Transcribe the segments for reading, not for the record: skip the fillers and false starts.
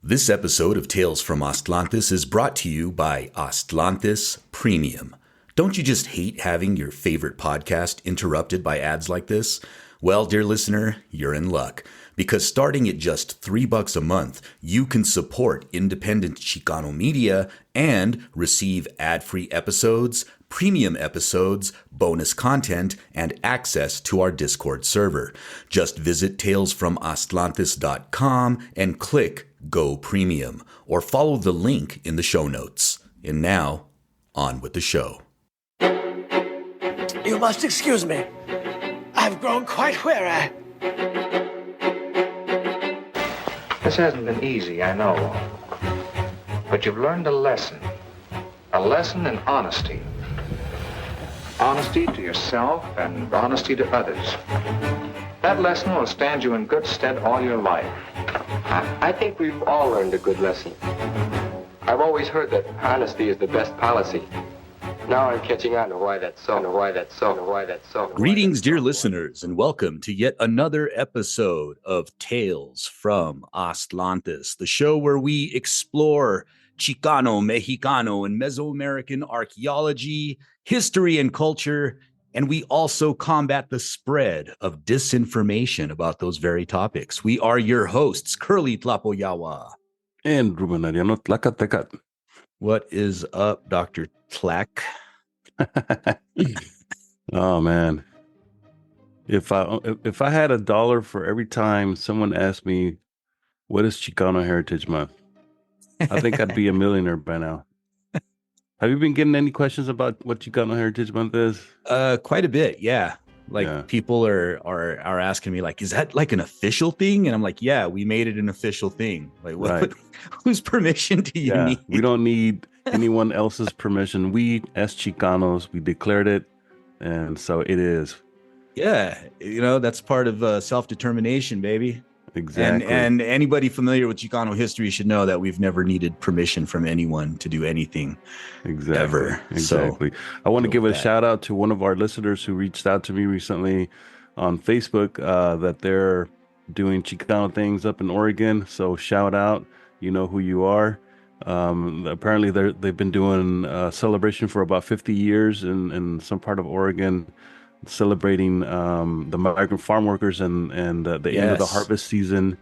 This episode of Tales from Astlantis is brought to you by Astlantis Premium. Don't you just hate having your favorite podcast interrupted by ads like this? Well, dear listener, you're in luck. Because starting at just $3 a month, you can support independent Chicano media and receive ad-free episodes, premium episodes, bonus content, and access to our Discord server. Just visit talesfromastlantis.com and click Go Premium, or follow the link in the show notes. And now, on with the show. You must excuse me. I've grown quite weary. This hasn't been easy, I know. But you've learned a lesson. A lesson in honesty. Honesty to yourself and honesty to others. That lesson will stand you in good stead all your life. I think we've all learned a good lesson. I've always heard that honesty is the best policy. Now I'm catching on to why that's so, and why that's so, and why that's so. Greetings, dear listeners, and welcome to yet another episode of Tales from Astlantis, the show where we explore Chicano, Mexicano, and Mesoamerican archaeology, history, and culture, and we also combat the spread of disinformation about those very topics. We are your hosts, Kurly Tlapoyawa. And Ruben Ariano Tlacatecat. What is up, Dr. Tlack? Oh man, if I had $1 for every time someone asked me what is Chicano Heritage Month, I think I'd be a millionaire by now. Have you been getting any questions about what Chicano Heritage Month is? Quite a bit, yeah. People are asking me, like, is that like an official thing? And I'm like, yeah, we made it an official thing. Like, Right. whose permission do you need? We don't need anyone else's permission. We, as Chicanos, we declared it, and so it is. Yeah, that's part of self-determination, baby. Exactly. And anybody familiar with Chicano history should know that we've never needed permission from anyone to do anything. Ever. Exactly. So, I want to give a shout out to one of our listeners who reached out to me recently on Facebook that they're doing Chicano things up in Oregon. So shout out, you know who you are. Apparently they've been doing a celebration for about 50 years in some part of Oregon, celebrating the migrant farm workers and the end of the harvest season,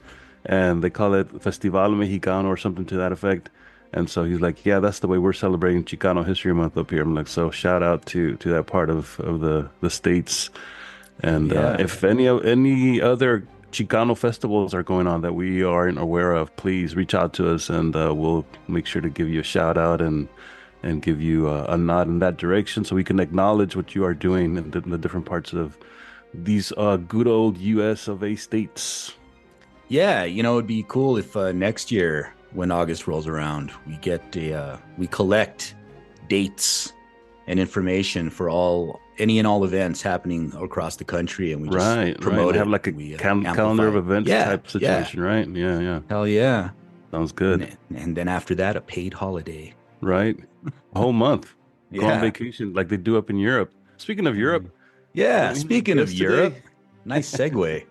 and they call it Festival Mexicano or something to that effect. And so he's like, yeah, that's the way we're celebrating Chicano History Month up here. I'm like, so shout out to that part of the states. And if any other Chicano festivals are going on that we aren't aware of, please reach out to us, and we'll make sure to give you a shout out and give you a nod in that direction, so we can acknowledge what you are doing in the different parts of these good old US of A states. Yeah, it'd be cool if next year, when August rolls around, we collect dates and information for any and all events happening across the country, and we just promote it. Have like a calendar of events type situation, right? Yeah. Hell yeah. Sounds good. And then after that, a paid holiday. Right. A whole month. Go on vacation like they do up in Europe. Speaking of Europe. Yeah, speaking of Europe. Nice segue.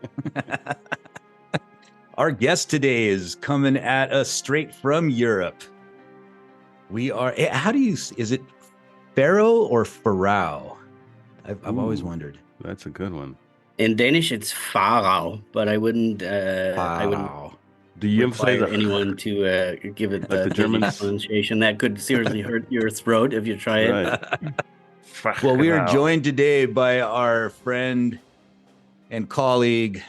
Our guest today is coming at us straight from Europe. We are, is it Pharao or Pharao? I've always wondered. That's a good one. In Danish, it's Pharao, but I wouldn't. I wouldn't. Do you require anyone to give it the German pronunciation? That could seriously hurt your throat if you try it. Right. Well, we are joined today by our friend and colleague,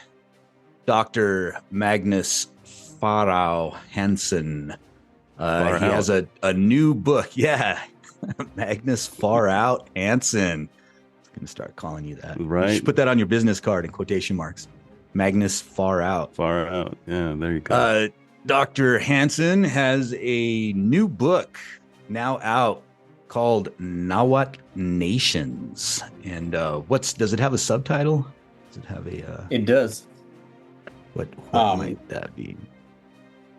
Dr. Magnus Pharao Hansen. He has a new book. Yeah, Magnus Pharao Hansen. I'm going to start calling you that. Right. You should put that on your business card in quotation marks. Magnus Pharao. Far out. Yeah, there you go. Dr. Hansen has a new book now out called Nahuatl Nations. And does it have a subtitle? Does it have a... It does. What might that be?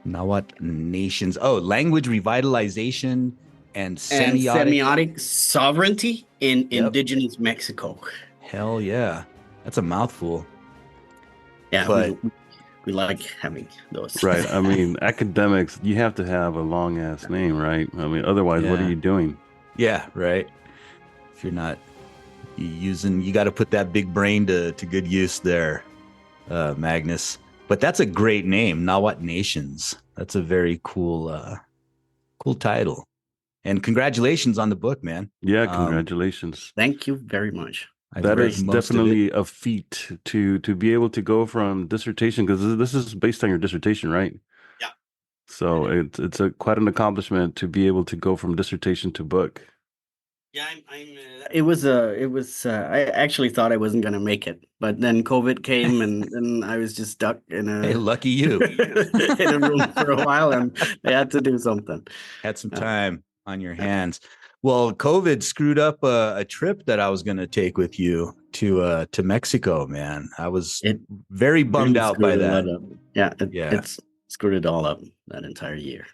Nahuatl Nations. Oh, language revitalization and semiotic sovereignty in Indigenous Mexico. Hell yeah. That's a mouthful. Yeah, but we like having those. Right. I mean, academics, you have to have a long ass name, right? I mean, otherwise, what are you doing? Yeah, right. If you're not you got to put that big brain to good use there, Magnus. But that's a great name, Nahuatl Nations. That's a very cool title. And congratulations on the book, man. Yeah, congratulations. Thank you very much. That is definitely a feat to be able to go from dissertation, because this is based on your dissertation, right? Yeah. So it's quite an accomplishment to be able to go from dissertation to book. Yeah, it was I actually thought I wasn't going to make it, but then COVID came and then I was just stuck in a hey, lucky you in a room for a while, and I had to do something. Had some time on your hands. Well, COVID screwed up a trip that I was going to take with you to Mexico, man. I was very bummed out by that. It's screwed it all up that entire year.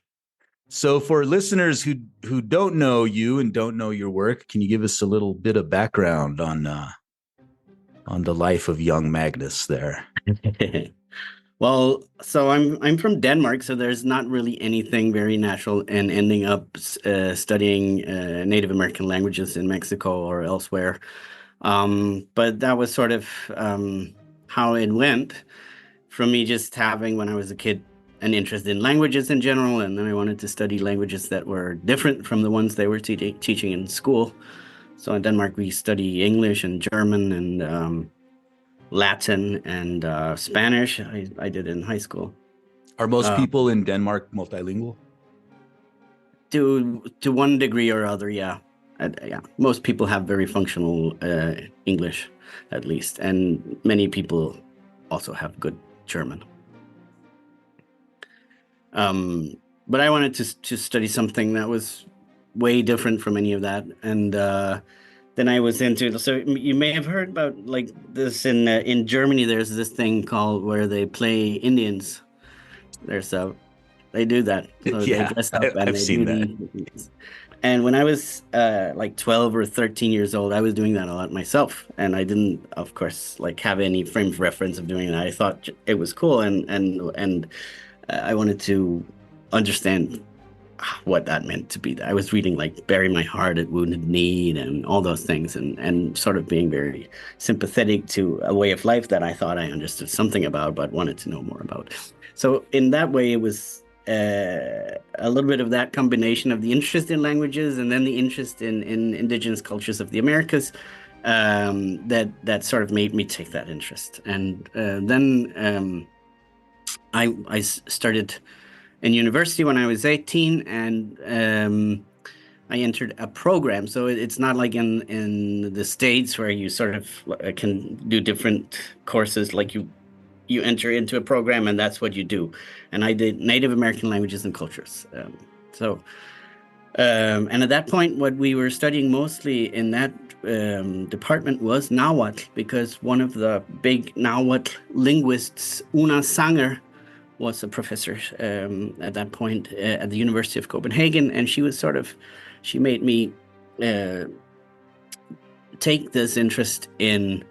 So for listeners who don't know you and don't know your work, can you give us a little bit of background on the life of young Magnus there? Well, so I'm from Denmark, so there's not really anything very natural in ending up studying Native American languages in Mexico or elsewhere. But that was sort of how it went, from me just having, when I was a kid, an interest in languages in general, and then I wanted to study languages that were different from the ones they were teaching in school. So in Denmark, we study English and German and Latin and Spanish. I did in high school. Are most people in Denmark multilingual? To one degree or other, yeah. Yeah. Most people have very functional English, at least, and many people also have good German. But I wanted to study something that was way different from any of that, and then I was into. So you may have heard about like this in Germany. There's this thing called where they play Indians. They do that. So yeah, they dress up and I've seen that. And when I was like 12 or 13 years old, I was doing that a lot myself, and I didn't, of course, like have any frame of reference of doing that. I thought it was cool, and I wanted to understand what that meant to be there. I was reading like Bury My Heart at Wounded Knee and all those things, and sort of being very sympathetic to a way of life that I thought I understood something about, but wanted to know more about. So in that way, it was a little bit of that combination of the interest in languages and then the interest in indigenous cultures of the Americas that sort of made me take that interest. And then I started in university when I was 18, and I entered a program. So it's not like in the States where you sort of can do different courses, like you enter into a program and that's what you do. And I did Native American languages and cultures. And at that point, what we were studying mostly in that department was Nahuatl, because one of the big Nahuatl linguists, Una Sanger, was a professor at that point at the University of Copenhagen, and she made me take this interest in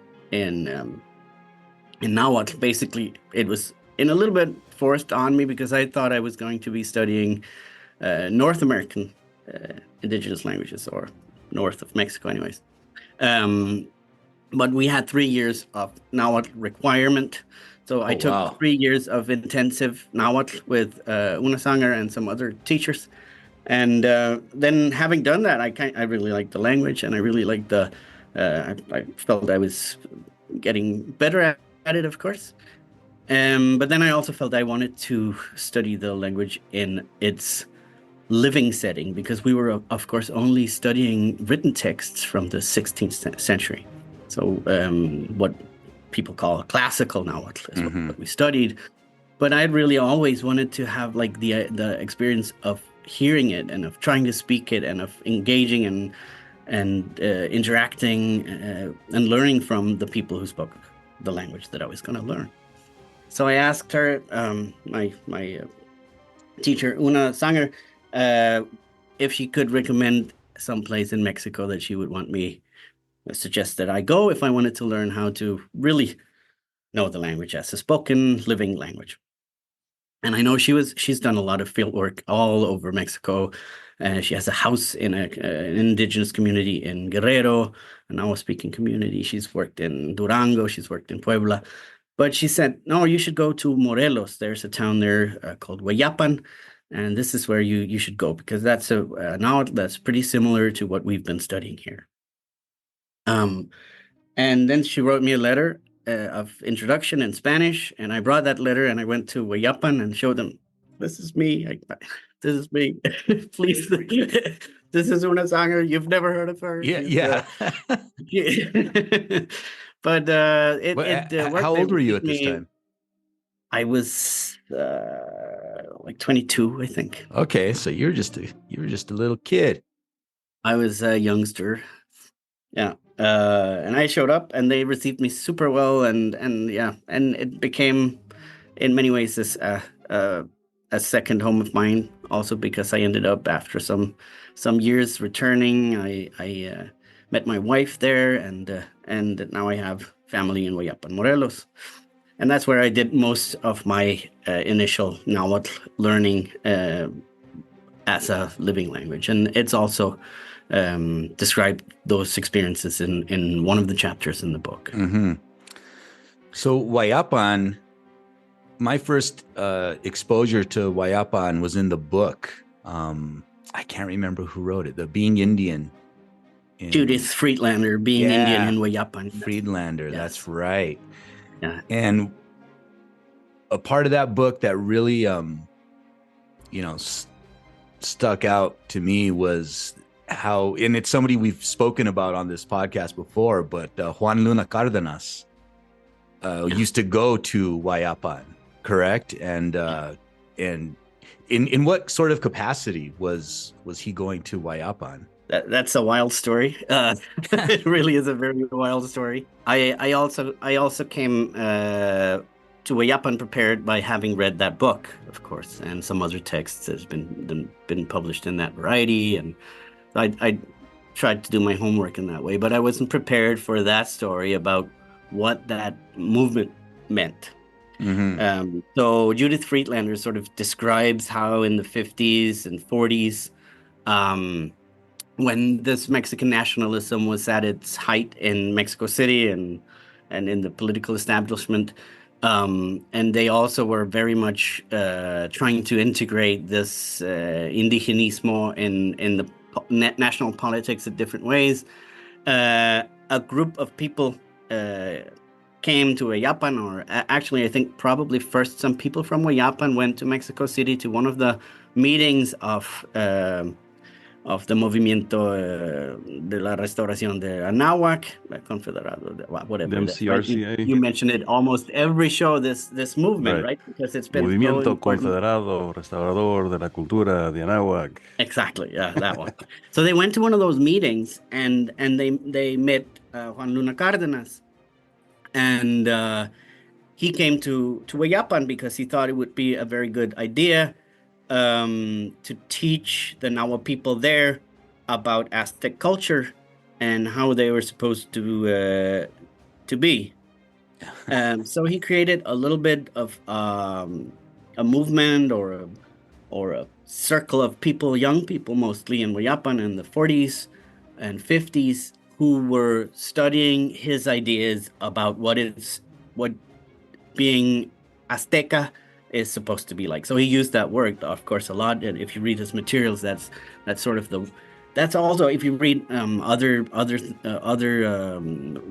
Nahuatl. Basically, it was in a little bit forced on me because I thought I was going to be studying North American indigenous languages, or north of Mexico anyways. But we had 3 years of Nahuatl requirement. So I took 3 years of intensive Nahuatl with Una Sanger and some other teachers. And then having done that, I really liked the language, and I really liked I felt I was getting better at it, of course. But then I also felt I wanted to study the language in its living setting, because we were, of course, only studying written texts from the 16th century. So what people call classical Nahuatl is what we studied. But I'd really always wanted to have like the experience of hearing it and of trying to speak it and of engaging and interacting and learning from the people who spoke the language that I was going to learn. So I asked her, my teacher, Una Sanger, if she could recommend some place in Mexico that she would want me, suggest that I go if I wanted to learn how to really know the language as a spoken, living language. And I know she's done a lot of field work all over Mexico. She has a house in an indigenous community in Guerrero, a Nahua-speaking community. She's worked in Durango. She's worked in Puebla. But she said, no, you should go to Morelos. There's a town there called Hueyapan, and this is where you should go, because that's a Nahuatl that's pretty similar to what we've been studying here. And then she wrote me a letter of introduction in Spanish, and I brought that letter and I went to Hueyapan and showed them, this is me. This is me. Please. This is Una Sanger. You've never heard of her. Yeah. But how old were you at this time? I was like 22, I think. Okay, so you were just a little kid. I was a youngster. Yeah. And I showed up and they received me super well, and it became in many ways this a second home of mine, also because I ended up after some years returning. I met my wife there, and now I have family in Hueyapan, Morelos. And that's where I did most of my initial Nahuatl learning as a living language. And it's also described those experiences in one of the chapters in the book. Mm-hmm. So Hueyapan, my first exposure to Hueyapan was in the book. I can't remember who wrote it. The Being Indian. Judith Friedlander, Being Indian in Hueyapan. Friedlander, yes. That's right. Yeah. And a part of that book that really, stuck out to me was how, and it's somebody we've spoken about on this podcast before, but Juan Luna Cárdenas used to go to Hueyapan, correct? And in what sort of capacity was he going to Hueyapan? That's a wild story. It really is a very wild story. I also came to Hueyapan prepared by having read that book, of course, and some other texts that's been published in that variety, and I tried to do my homework in that way, but I wasn't prepared for that story about what that movement meant. Mm-hmm. So Judith Friedlander sort of describes how in the 50s and 40s, when this Mexican nationalism was at its height in Mexico City and in the political establishment, and they also were very much trying to integrate this indigenismo in the national politics in different ways. A group of people came to Hueyapan, or actually I think probably first some people from Hueyapan went to Mexico City to one of the meetings of the Movimiento de la Restauración de Anáhuac, Confederado, whatever. The MCRCA. Right? You mentioned it almost every show, this movement, right? Because it's been Movimiento Confederado Restaurador de la Cultura de Anáhuac. Exactly, yeah, that one. So they went to one of those meetings, and they met Juan Luna Cárdenas, and he came to Hueyapan because he thought it would be a very good idea to teach the Nahua people there about Aztec culture and how they were supposed to be. So he created a little bit of a movement or a circle of people, young people mostly in Hueyapan in the 40s and 50s, who were studying his ideas about what being Azteca is supposed to be like. So he used that word, of course, a lot. And if you read his materials, that's sort of that's also, if you read other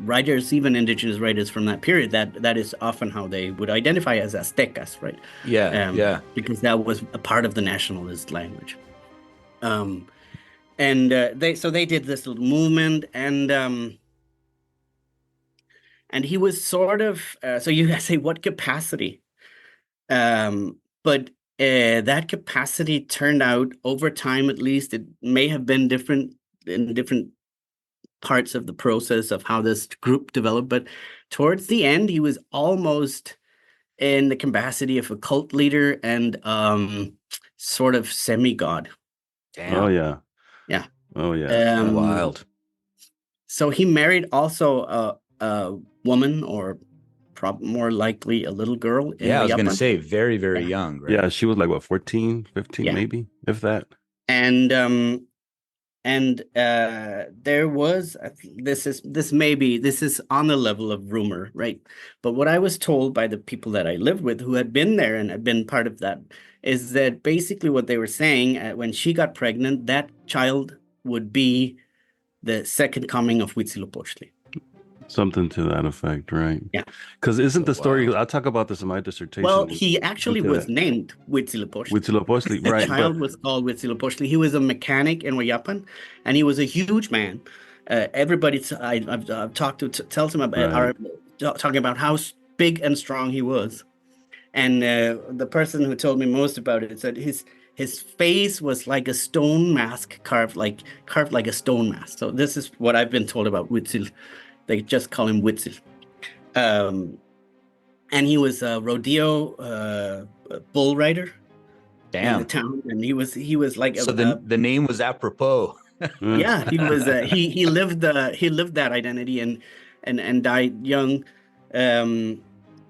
writers, even indigenous writers from that period, that is often how they would identify as Aztecas, right? Yeah. Because that was a part of the nationalist language. They did this little movement, and he was sort of so you say what capacity. But that capacity turned out over time, at least, it may have been different in different parts of the process of how this group developed. But towards the end, he was almost in the capacity of a cult leader and sort of semi-god. Damn. Oh, yeah. Yeah. Oh, yeah. Wild. So he married also a woman, or more likely a little girl in Yeah, I was going to Huillapan. say very, very young, right? Yeah, she was like what, 14, 15, maybe, if that. And there was this is on the level of rumor, right? But what I was told by the people that I lived with who had been there and had been part of that is that basically what they were saying when she got pregnant, that child would be the second coming of Huitzilopochtli. Something to that effect, right? Yeah. Because isn't the story, wow. I'll talk about this in my dissertation. Well, he actually was named Huitzilopochtli. Huitzilopochtli, The right. child was called Huitzilopochtli. He was a mechanic in Huillapan, and he was a huge man. Everybody I've talked to tells him about are talking about how big and strong he was. And the person who told me most about it said his face was like a stone mask carved like a stone mask. So this is what I've been told about Huitzil. They just call him Huitzil. And he was a rodeo bull rider. Damn. In the town, and he was like so the name was apropos. Yeah, he was he lived that identity and died young.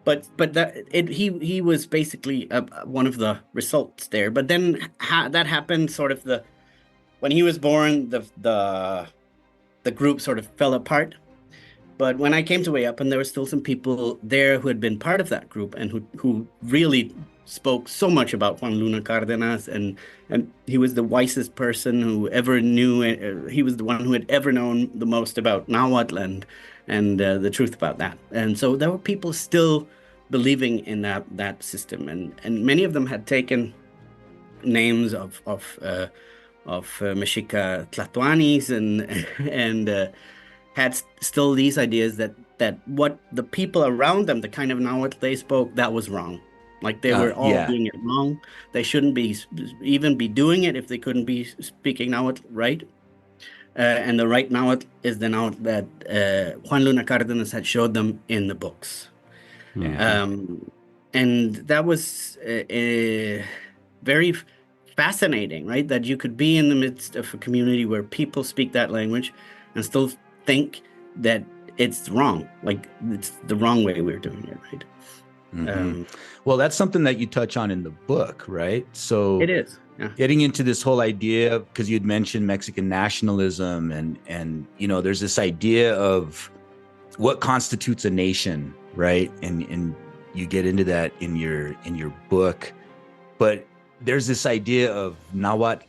But he was basically one of the results there. But then that happened sort of when he was born, the group sort of fell apart. But when I came to Huillapan, there were still some people there who had been part of that group and who really spoke so much about Juan Luna Cárdenas, and he was the wisest person who ever knew. He was the one who had ever known the most about Nahuatl and the truth about that. And so there were people still believing in that system, and many of them had taken names of Mexica Tlatoanis and had still these ideas that what the people around them, the kind of Nahuatl they spoke, that was wrong. Like they were all doing it wrong. They shouldn't even be doing it if they couldn't be speaking Nahuatl right. And the right Nahuatl is the Nahuatl that Juan Luna Cárdenas had showed them in the books. And that was very fascinating, right? That you could be in the midst of a community where people speak that language and still think that it's wrong, like it's the wrong way we're doing it, right? Well, that's something that you touch on in the book, right? So it is. Yeah. Getting into this whole idea, because you'd mentioned Mexican nationalism, and there's this idea of what constitutes a nation, right? And you get into that in your book, but there's this idea of Nahuatl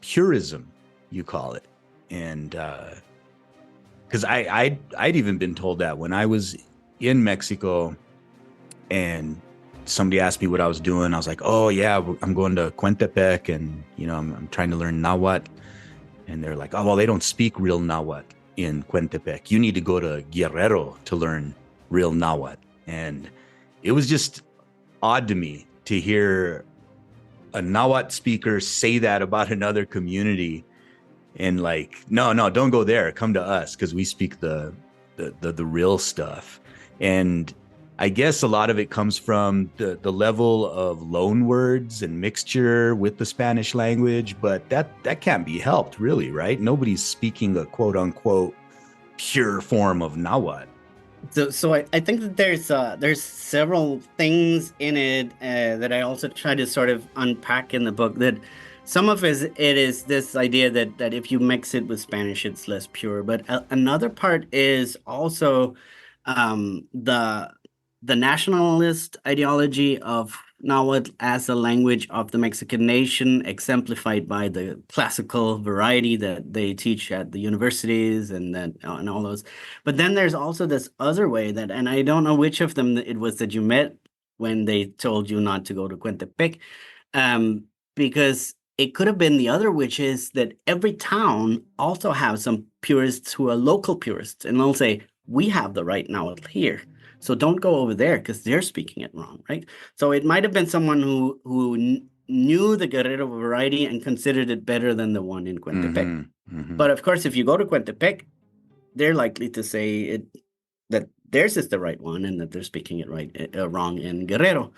purism, you call it, and because I'd even been told that when I was in Mexico and somebody asked me what I was doing. I was like, oh yeah, I'm going to Cuentepec and I'm trying to learn Nahuatl. And they're like, oh, well, they don't speak real Nahuatl in Cuentepec. You need to go to Guerrero to learn real Nahuatl. And it was just odd to me to hear a Nahuatl speaker say that about another community. And like, no, don't go there. Come to us because we speak the real stuff. And I guess a lot of it comes from the level of loan words and mixture with the Spanish language, but that can't be helped, really, right? Nobody's speaking a quote unquote pure form of Nahuatl. So I think that there's several things in it that I also try to sort of unpack in the book. That some of it is this idea that if you mix it with Spanish, it's less pure. But another part is also the nationalist ideology of Nahuatl as a language of the Mexican nation, exemplified by the classical variety that they teach at the universities and all those. But then there's also this other way and I don't know which of them it was that you met when they told you not to go to Cuentepec, because it could have been the other, which is that every town also has some purists who are local purists, and they'll say, we have the right Nahuatl here. So don't go over there because they're speaking it wrong, right? So it might have been someone who knew the Guerrero variety and considered it better than the one in Cuentepec. But of course, if you go to Cuentepec, they're likely to say that theirs is the right one and that they're speaking it wrong in Guerrero,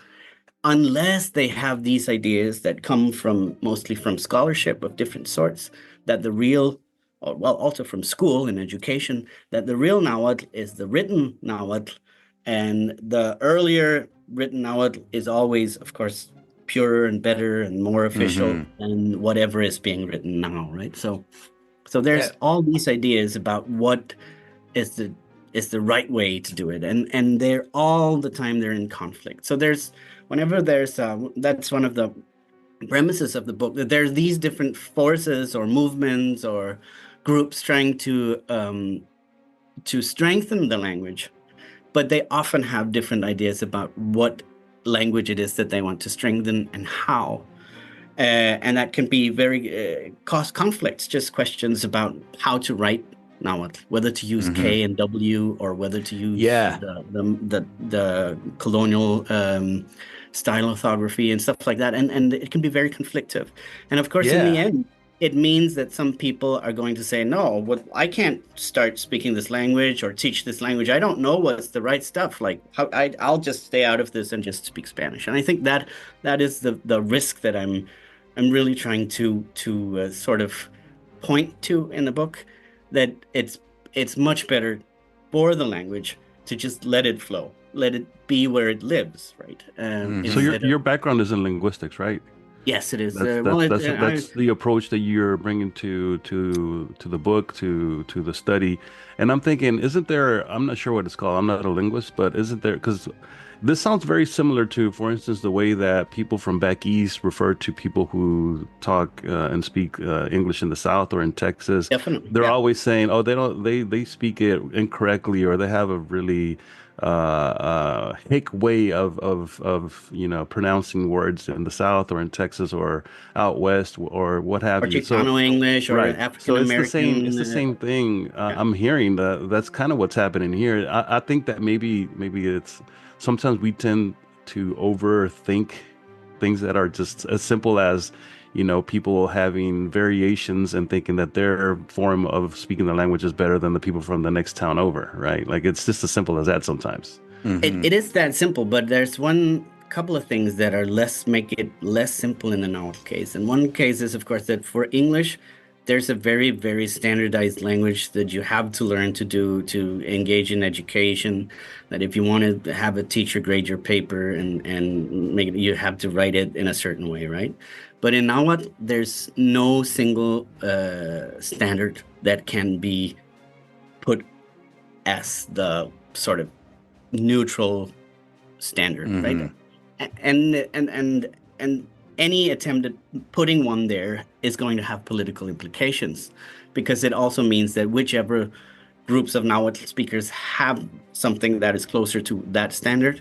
unless they have these ideas that come mostly from scholarship of different sorts, that the real, also from school and education, that the real Nahuatl is the written Nahuatl And the earlier written Nahuatl is always, of course, purer and better and more official than whatever is being written now, right? So there's all these ideas about what is the right way to do it, and they're all the time they're in conflict. So whenever there's that's one of the premises of the book, that there's these different forces or movements or groups trying to strengthen the language, but they often have different ideas about what language it is that they want to strengthen and how. And that can be very cause conflicts, just questions about how to write Nahuatl, whether to use K and W or whether to use the colonial style orthography and stuff like that. And it can be very conflictive. And of course, in the end, it means that some people are going to say, no, I can't start speaking this language or teach this language. I don't know what's the right stuff. Like, I'll just stay out of this and just speak Spanish. And I think that is the risk that I'm really trying to sort of point to in the book, that it's much better for the language to just let it flow, let it be where it lives, right? So your background is in linguistics, right? Yes, it is. That's the approach that you're bringing to the book, to the study. And I'm thinking, I'm not sure what it's called, I'm not a linguist, but isn't there, because this sounds very similar to, for instance, the way that people from back east refer to people who talk and speak English in the South or in Texas. Definitely. They're always saying, oh, they speak it incorrectly, or they have a really hick way of pronouncing words in the South or in Texas or out west or what have you. Chicano English or African American. It's the same thing. I'm hearing that's kind of what's happening here. I think that maybe it's sometimes we tend to overthink things that are just as simple as, people having variations and thinking that their form of speaking the language is better than the people from the next town over, right? Like, it's just as simple as that sometimes. It is that simple, but there's couple of things that make it less simple in the Nahuatl case. And one case is, of course, that for English, there's a very, very standardized language that you have to learn to engage in education. That if you want to have a teacher grade your paper and make it, you have to write it in a certain way, right? But in Nahuatl, there's no single standard that can be put as the sort of neutral standard, right? And any attempt at putting one there is going to have political implications, because it also means that whichever groups of Nahuatl speakers have something that is closer to that standard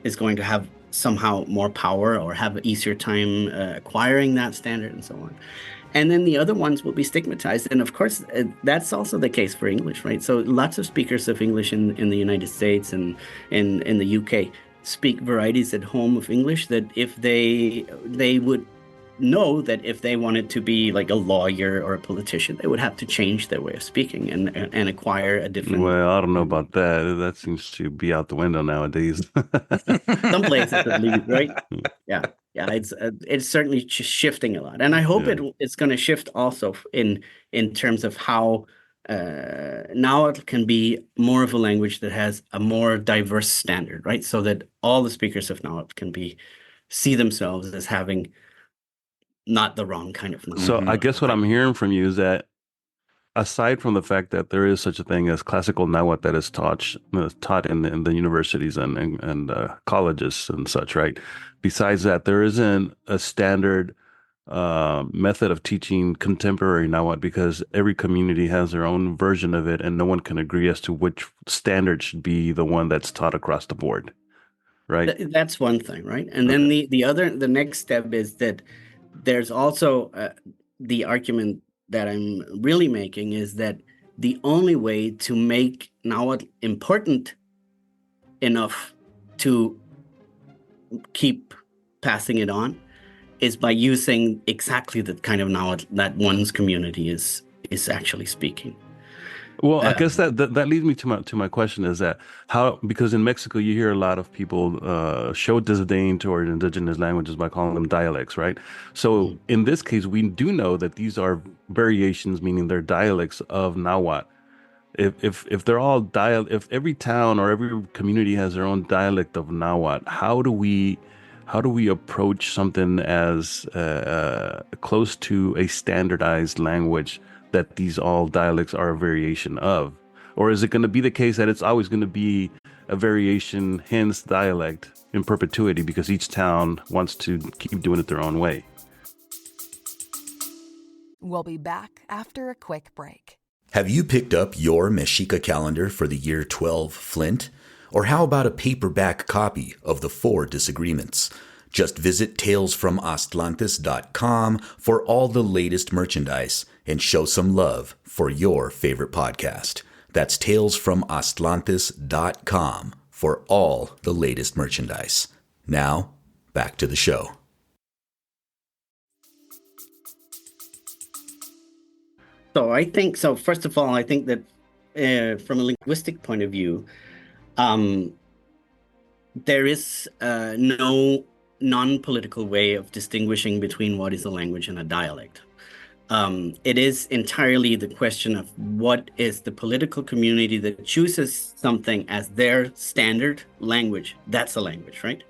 is going to have somehow more power or have an easier time acquiring that standard and so on. And then the other ones will be stigmatized. And of course, that's also the case for English, right? So lots of speakers of English in the United States and in the UK speak varieties at home of English that if they would know that if they wanted to be like a lawyer or a politician, they would have to change their way of speaking and acquire a different... Well, I don't know about that. That seems to be out the window nowadays. Some places at least, right? Yeah. It's certainly shifting a lot. And I hope it's going to shift also in terms of how now it can be more of a language that has a more diverse standard, right? So that all the speakers of Nahuatl can see themselves as having not the wrong kind of Nahuatl. So I guess what I'm hearing from you is that aside from the fact that there is such a thing as classical Nahuatl that is taught in the universities and colleges and such, right? Besides that, there isn't a standard method of teaching contemporary Nahuatl, because every community has their own version of it, and no one can agree as to which standard should be the one that's taught across the board, right? That's one thing, right? And then the next step is that there's also the argument that I'm really making is that the only way to make Nahuatl important enough to keep passing it on is by using exactly the kind of Nahuatl that one's community is actually speaking. Well, I guess that leads me to my question is that because in Mexico you hear a lot of people show disdain toward indigenous languages by calling them dialects, right? So in this case, we do know that these are variations, meaning they're dialects of Nahuatl. if they're all if every town or every community has their own dialect of Nahuatl, how do we approach something as close to a standardized language that these all dialects are a variation of? Or is it going to be the case that it's always going to be a variation, hence dialect in perpetuity, because each town wants to keep doing it their own way? We'll be back after a quick break. Have you picked up your Mexica calendar for the year 12 Flint? Or how about a paperback copy of The Four Disagreements? Just visit talesfromastlantis.com for all the latest merchandise and show some love for your favorite podcast. That's talesfromastlantis.com for all the latest merchandise. Now, back to the show. So first of all, I think that from a linguistic point of view, there is no non-political way of distinguishing between what is a language and a dialect. It is entirely the question of what is the political community that chooses something as their standard language. That's a language, right?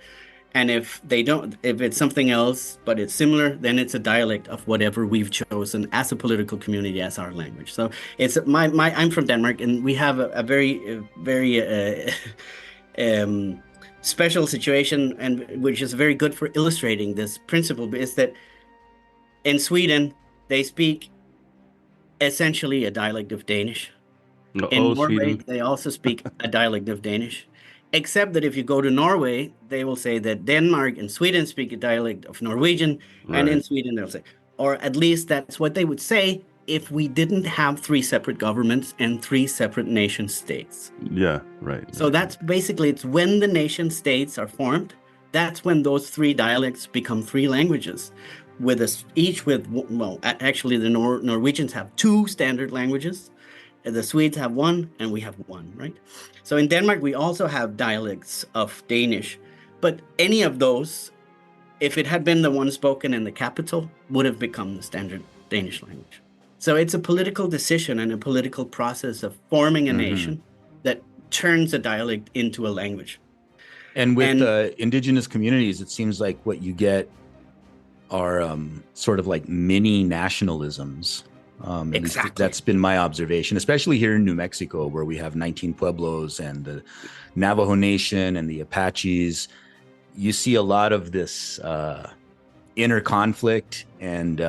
And if it's something else, but it's similar, then it's a dialect of whatever we've chosen as a political community as our language. So it's I'm from Denmark, and we have a very special situation, and which is very good for illustrating this principle, is that in Sweden, they speak essentially a dialect of Danish. In Norway, Sweden. they also speak a dialect of Danish. Except that if you go to Norway, they will say that Denmark and Sweden speak a dialect of Norwegian, Right. and in Sweden they'll say, or at least that's what they would say if we didn't have three separate governments and three separate nation states. Yeah, right. So that's basically, it's when the nation states are formed, that's when those three dialects become three languages, with us each with, well, actually the Norwegians have two standard languages. The Swedes have one, and we have one, right? So in Denmark, we also have dialects of Danish, but any of those, if it had been the one spoken in the capital, would have become the standard Danish language. So it's a political decision and a political process of forming a nation that turns a dialect into a language. And with indigenous communities, it seems like what you get are sort of like mini nationalisms. Exactly. That's been my observation, especially here in New Mexico, where we have 19 pueblos and the Navajo Nation and the Apaches. You see a lot of this inner conflict, and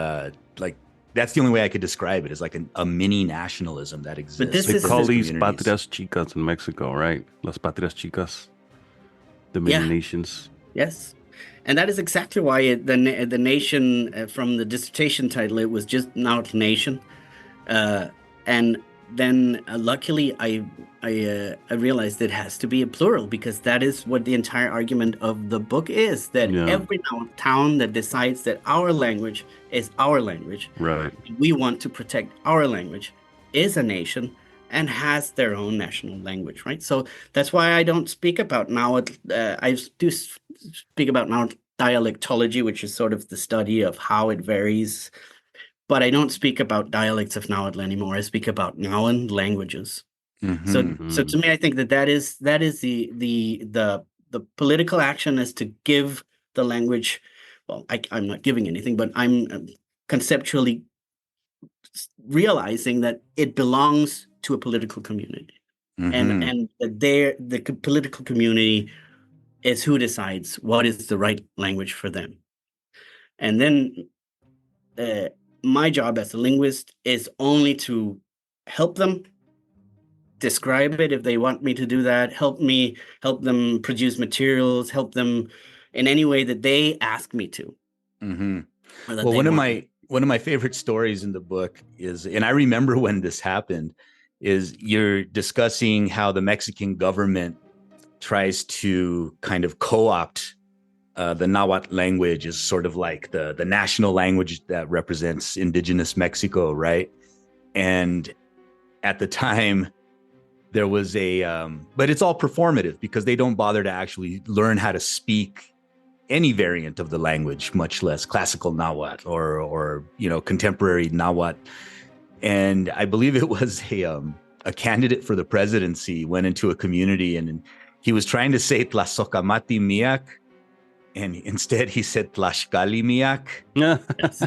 like that's the only way I could describe it, is like a mini nationalism that exists. But this They is call these patrias chicas in Mexico, right? Las patrias chicas, the many nations. Yes. And that is exactly why the nation, from the dissertation title, it was just Nahuatl Nation. And then luckily I realized it has to be a plural, because that is what the entire argument of the book is, that every town that decides that our language is our language, right, we want to protect our language, is a nation and has their own national language, right? So that's why I don't speak about Nahuatl. I do speak about Nahuatl dialectology, which is sort of the study of how it varies. But I don't speak about dialects of Nahuatl anymore. I speak about Nahuatl languages. So to me, I think that is the political action is to give the language. Well, I'm not giving anything, but I'm conceptually realizing that it belongs to a political community, and the political community is who decides what is the right language for them. And then my job as a linguist is only to help them describe it if they want me to do that, help them produce materials, help them in any way that they ask me to. Well, one of my favorite stories in the book is, and I remember when this happened, is you're discussing how the Mexican government tries to kind of co-opt the Nahuatl language as sort of like the national language that represents Indigenous Mexico, right? And at the time, there was but it's all performative, because they don't bother to actually learn how to speak any variant of the language, much less classical Nahuatl or contemporary Nahuatl. And I believe it was a candidate for the presidency went into a community and he was trying to say Tlasokamati Miak, and instead he said Tlaxcali Miak. Yes.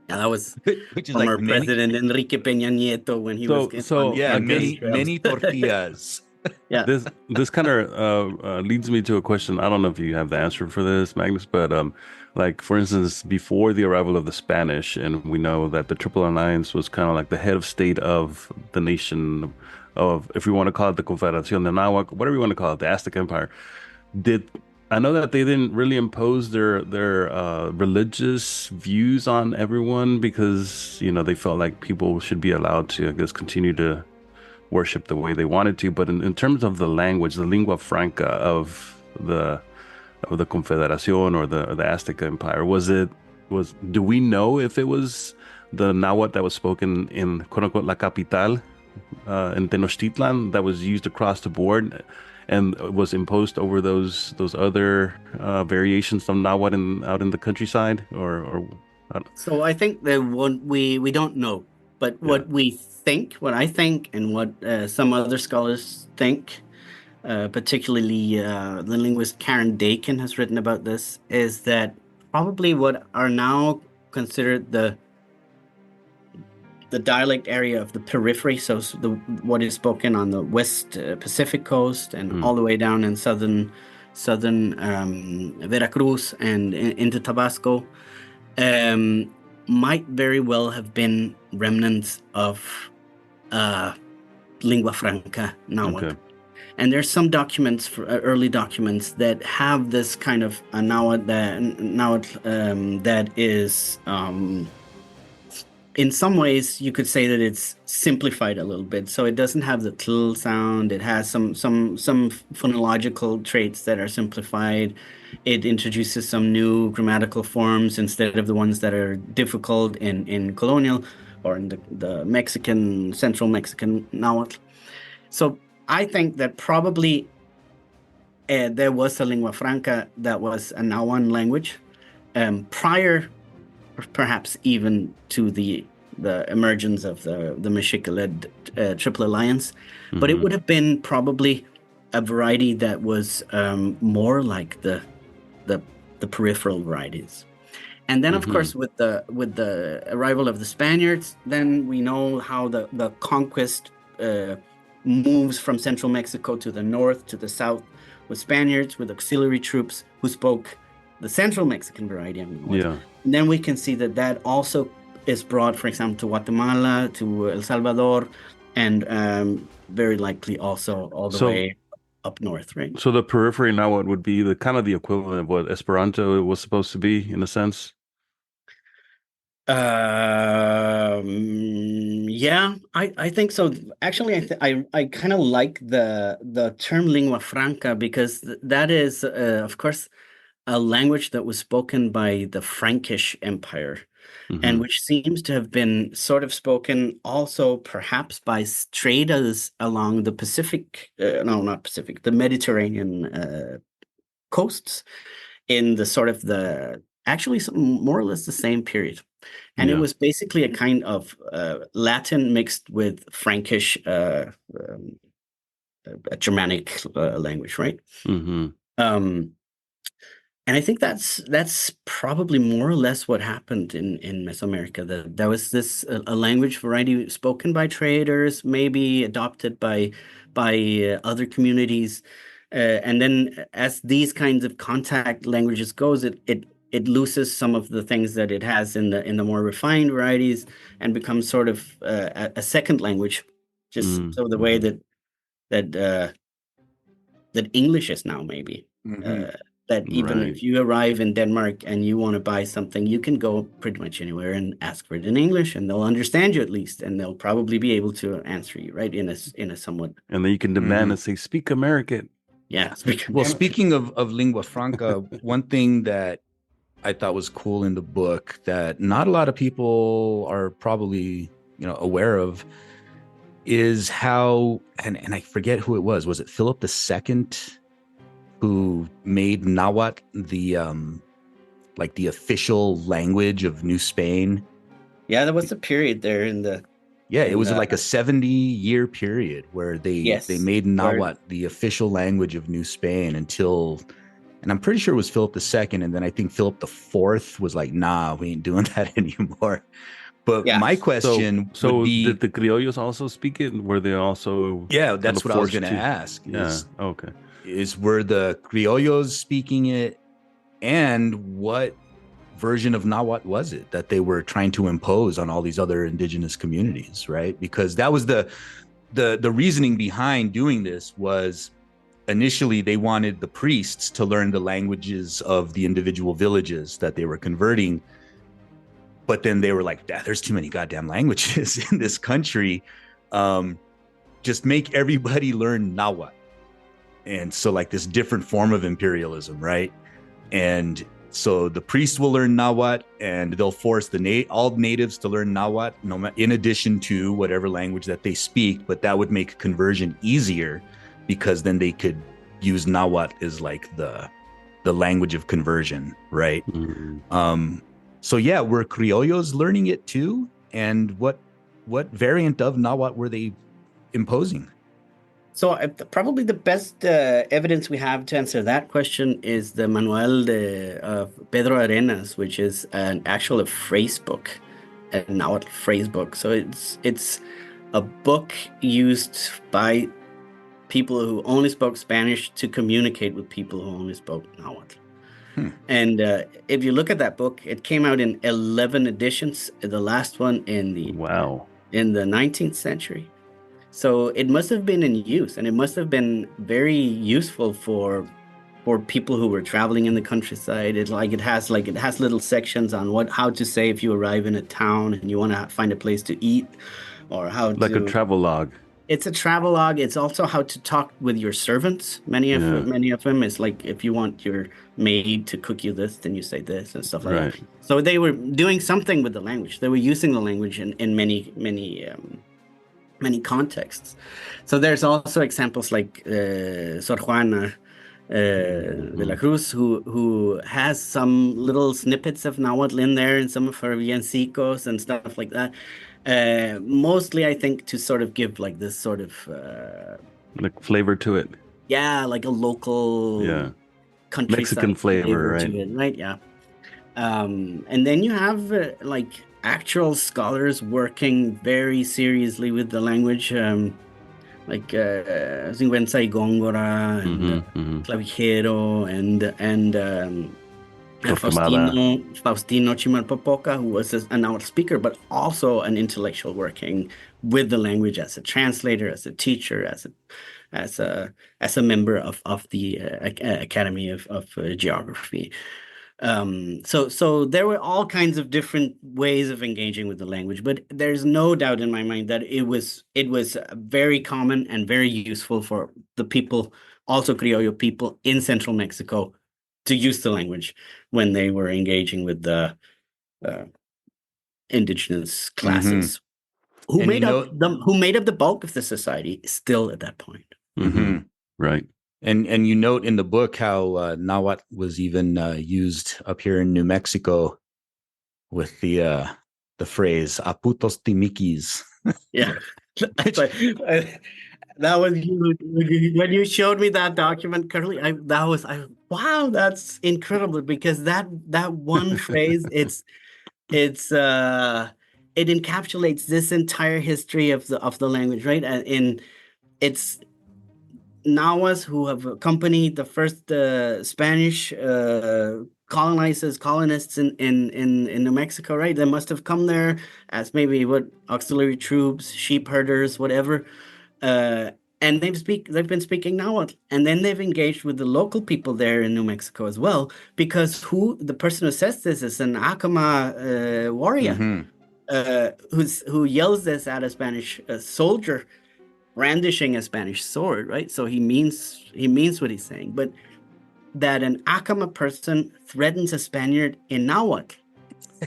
Yeah, that was which is former like many, President Enrique Peña Nieto when he was many tortillas. Yeah. This kind of leads me to a question. I don't know if you have the answer for this, Magnus, but like for instance, before the arrival of the Spanish, and we know that the Triple Alliance was kind of like the head of state of the nation of, if we want to call it the Confederación de Nahuatl, whatever you want to call it, the Aztec Empire. I know that they didn't really impose their religious views on everyone because, you know, they felt like people should be allowed to, I guess, continue to worship the way they wanted to. But in terms of the language, the lingua franca of the Confederación or the Aztec Empire, do we know if it was the Nahuatl that was spoken in quote unquote La Capital in Tenochtitlan that was used across the board and was imposed over those other variations of Nahuatl out in the countryside, or So I think that we don't know, but what I think, and what some other scholars think, particularly the linguist Karen Dakin has written about this, is that probably what are now considered the dialect area of the periphery, so what is spoken on the West Pacific coast and all the way down in southern Veracruz and into Tabasco, might very well have been remnants of lingua franca Nahuatl. Okay. And there's some documents, early documents, that have this kind of Nahuatl that is. In some ways, you could say that it's simplified a little bit. So it doesn't have the tl sound. It has some phonological traits that are simplified. It introduces some new grammatical forms instead of the ones that are difficult in colonial or in the Central Mexican Nahuatl. So I think that probably there was a lingua franca that was a Nahuatl language prior, perhaps even to the emergence of the Mexica-led Triple Alliance, but it would have been probably a variety that was more like the peripheral varieties. And then, of course, with the arrival of the Spaniards, then we know how the conquest moves from central Mexico to the north, to the south, with Spaniards, with auxiliary troops who spoke the central Mexican variety. And then we can see that also is brought, for example, to Guatemala, to El Salvador, and very likely also all the way up north, right? So the periphery Nahuatl would be the kind of the equivalent of what Esperanto was supposed to be, in a sense. Yeah, I think so. Actually, I kind of like the term lingua franca, because that is, of course, a language that was spoken by the Frankish Empire, and which seems to have been sort of spoken also perhaps by traders along the Pacific, the Mediterranean coasts in the sort of actually more or less the same period. And it was basically a kind of Latin mixed with Frankish, a Germanic language, right? And I think that's probably more or less what happened in Mesoamerica. There was this a language variety spoken by traders, maybe adopted by other communities, and then as these kinds of contact languages goes, it loses some of the things that it has in the more refined varieties and becomes sort of a second language, just so the way that English is now, maybe. That even if you arrive in Denmark and you want to buy something, you can go pretty much anywhere and ask for it in English, and they'll understand you at least, and they'll probably be able to answer you, right, in a somewhat. And then you can demand and say, "Speak American." Yeah. Well, speaking of lingua franca, one thing that I thought was cool in the book that not a lot of people are probably aware of is how, and I forget who it was. Was it Philip II? Who made Nahuatl the official language of New Spain? Yeah, there was a period there in the Yeah, it And was like a 70-year period where they yes, made where Nahuatl the official language of New Spain until, and I'm pretty sure it was Philip II, and then I think Philip IV was like, nah, we ain't doing that anymore. But yeah. my So, question would so be, did the criollos also speak it? Were they also yeah, kind that's of what I was forced going to to? ask Yeah. Okay. is were the criollos speaking it, and what version of Nahuatl was it that they were trying to impose on all these other indigenous communities, right? Because that was the reasoning behind doing this was initially they wanted the priests to learn the languages of the individual villages that they were converting, but then they were like, there's too many goddamn languages in this country. Just make everybody learn Nahuatl. And so like this different form of imperialism, right? And so the priests will learn Nahuatl, and they'll force all natives to learn Nahuatl, in addition to whatever language that they speak. But that would make conversion easier because then they could use Nahuatl as like the language of conversion, right? Mm-hmm. So yeah, were criollos learning it too? And what variant of Nahuatl were they imposing? So probably the best evidence we have to answer that question is the Manual of Pedro Arenas, which is an actual phrase book, a Nahuatl phrase book. So it's a book used by people who only spoke Spanish to communicate with people who only spoke Nahuatl. And if you look at that book, it came out in 11 editions. The last one in the 19th century. So it must have been in use, and it must have been very useful for people who were traveling in the countryside. It has little sections on how to say if you arrive in a town and you want to find a place to eat, or how Like a travel log. It's a travel log. It's also how to talk with your servants. Many of them is like, if you want your maid to cook you this, then you say this and stuff like that. So they were doing something with the language. They were using the language in many contexts. So there's also examples like Sor Juana de la Cruz, who has some little snippets of Nahuatl in there in some of her villancicos and stuff like that. Mostly, I think, to sort of give like this sort of like flavor to it. Yeah, like a local Mexican flavor, right? To it, right? Yeah. And then you have like actual scholars working very seriously with the language, like Singüenza y Góngora and Clavijero and Faustino Chimalpopoca, who was an out speaker, but also an intellectual working with the language as a translator, as a teacher, as a member of the Academy of Geography. So there were all kinds of different ways of engaging with the language, but there's no doubt in my mind that it was very common and very useful for the people, also Criollo people in central Mexico, to use the language when they were engaging with the indigenous classes who made up the bulk of the society still at that point. Right. And you note in the book how Nahuatl was even used up here in New Mexico with the phrase "aputos timikis." Yeah, that was when you showed me that document, Kurly. Wow, that's incredible, because that one phrase it encapsulates this entire history of the language, right? And it's Nahuas who have accompanied the first Spanish colonists in New Mexico, right? They must have come there as maybe auxiliary troops, sheep herders, whatever, and they've been speaking Nahuatl, and then they've engaged with the local people there in New Mexico as well, because the person who says this is an Acoma warrior, who yells this at a Spanish soldier brandishing a Spanish sword, right? So he means what he's saying. But that an Acoma person threatens a Spaniard in Nahuatl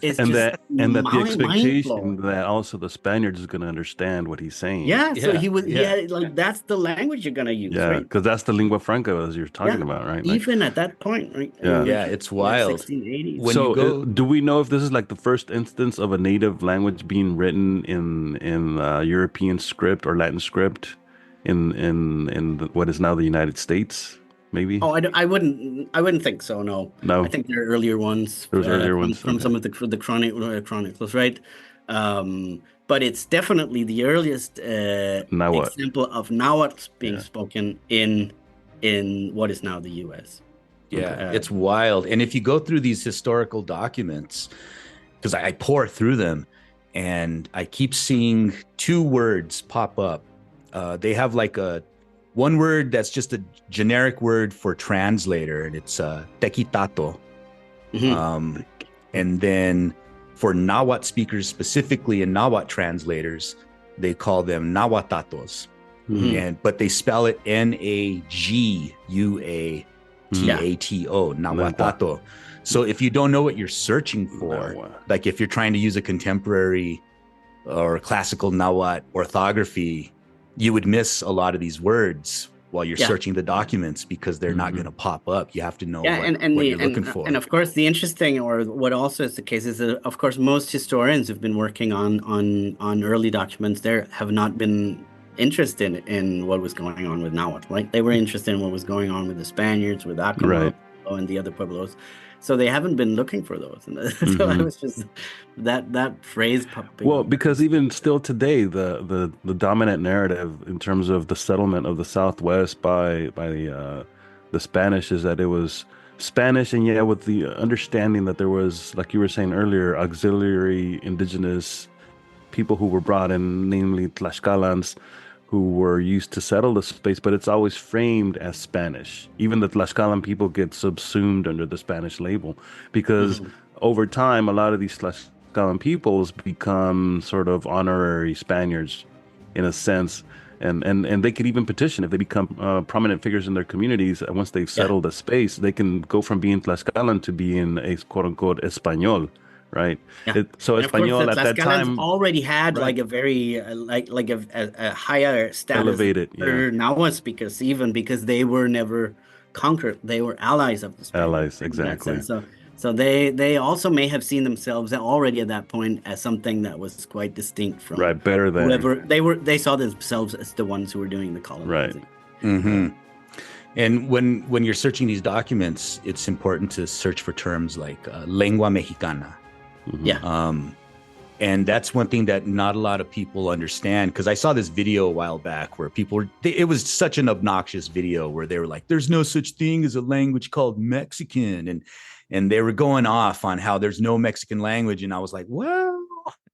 is and just that the expectation mind-blowing. that also the Spaniard is going to understand what he's saying. Yeah, so Yeah, he yeah. had like that's the language you're gonna use, Yeah, right? because that's the lingua franca as you're talking Yeah, about, right? Like, even at that point, right? Yeah. Yeah, it's wild. 1680s. When so you go, do we know if this is like the first instance of a native language being written in European script or Latin script in what is now the United States? Maybe. Oh, I wouldn't think so. No, No. I think there are earlier ones. There's earlier ones, from okay. some of the chronicles, right? But it's definitely the earliest Nahuatl. example of Nahuatl being spoken in what is now the U.S. yeah, it's wild. And if you go through these historical documents, because I pour through them, and I keep seeing two words pop up. They have like one word that's just a generic word for translator, and it's tequitato. Mhm. And then for Nahuatl speakers specifically and Nahuatl translators, they call them Nahuatatos. But they spell it Naguatato, Nahuatato. So if you don't know what you're searching for, like if you're trying to use a contemporary or classical Nahuatl orthography, you would miss a lot of these words while you're searching the documents because they're not going to pop up. You have to know what you're looking for. And of course, the interesting, or what also is the case, is that of course most historians who've been working on early documents there have not been interested in what was going on with Nahuatl, right? They were interested in what was going on with the Spaniards, with Acoma, and the other pueblos. So they haven't been looking for those. And so I was just that phrase popping. Well, because even still today, the dominant narrative in terms of the settlement of the Southwest by the Spanish is that it was Spanish, and with the understanding that there was, like you were saying earlier, auxiliary indigenous people who were brought in, namely Tlaxcalans, who were used to settle the space, but it's always framed as Spanish. Even the Tlaxcalan people get subsumed under the Spanish label because over time, a lot of these Tlaxcalan peoples become sort of honorary Spaniards in a sense. And they could even petition if they become prominent figures in their communities. Once they've settled a space, they can go from being Tlaxcalan to being a quote unquote Español. Right. Yeah. So and Español at that time already had like a very like a higher status, elevated, Nahuatl speakers, because they were never conquered. They were allies of the Spaniards. Allies, exactly. So they also may have seen themselves already at that point as something that was quite distinct from better than whoever they saw themselves as the ones who were doing the colonizing. Right. And when you're searching these documents, it's important to search for terms like lengua mexicana. And that's one thing that not a lot of people understand, because I saw this video a while back where it was such an obnoxious video where they were like, there's no such thing as a language called Mexican. And they were going off on how there's no Mexican language. And I was like, well,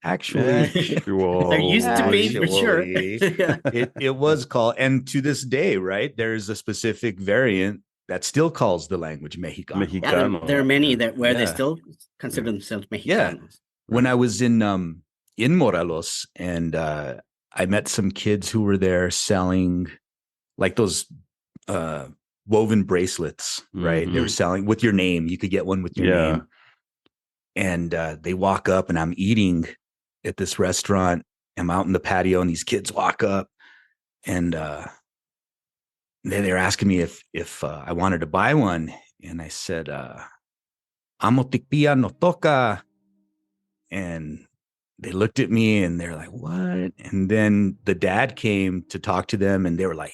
actually, there used to be, for sure. It was called. And to this day, right, there's a specific variant that still calls the language Mexicano. Yeah, there are many where they still consider themselves Mexicanos. Yeah. When I was in Morelos, and I met some kids who were there selling like those woven bracelets, right? They were selling with your name. You could get one with your name. And they walk up, and I'm eating at this restaurant. I'm out in the patio, and these kids walk up, and they're asking me if I wanted to buy one, and I said, "Amo tikpia no toca," and they looked at me and they're like, "What?" And then the dad came to talk to them, and they were like,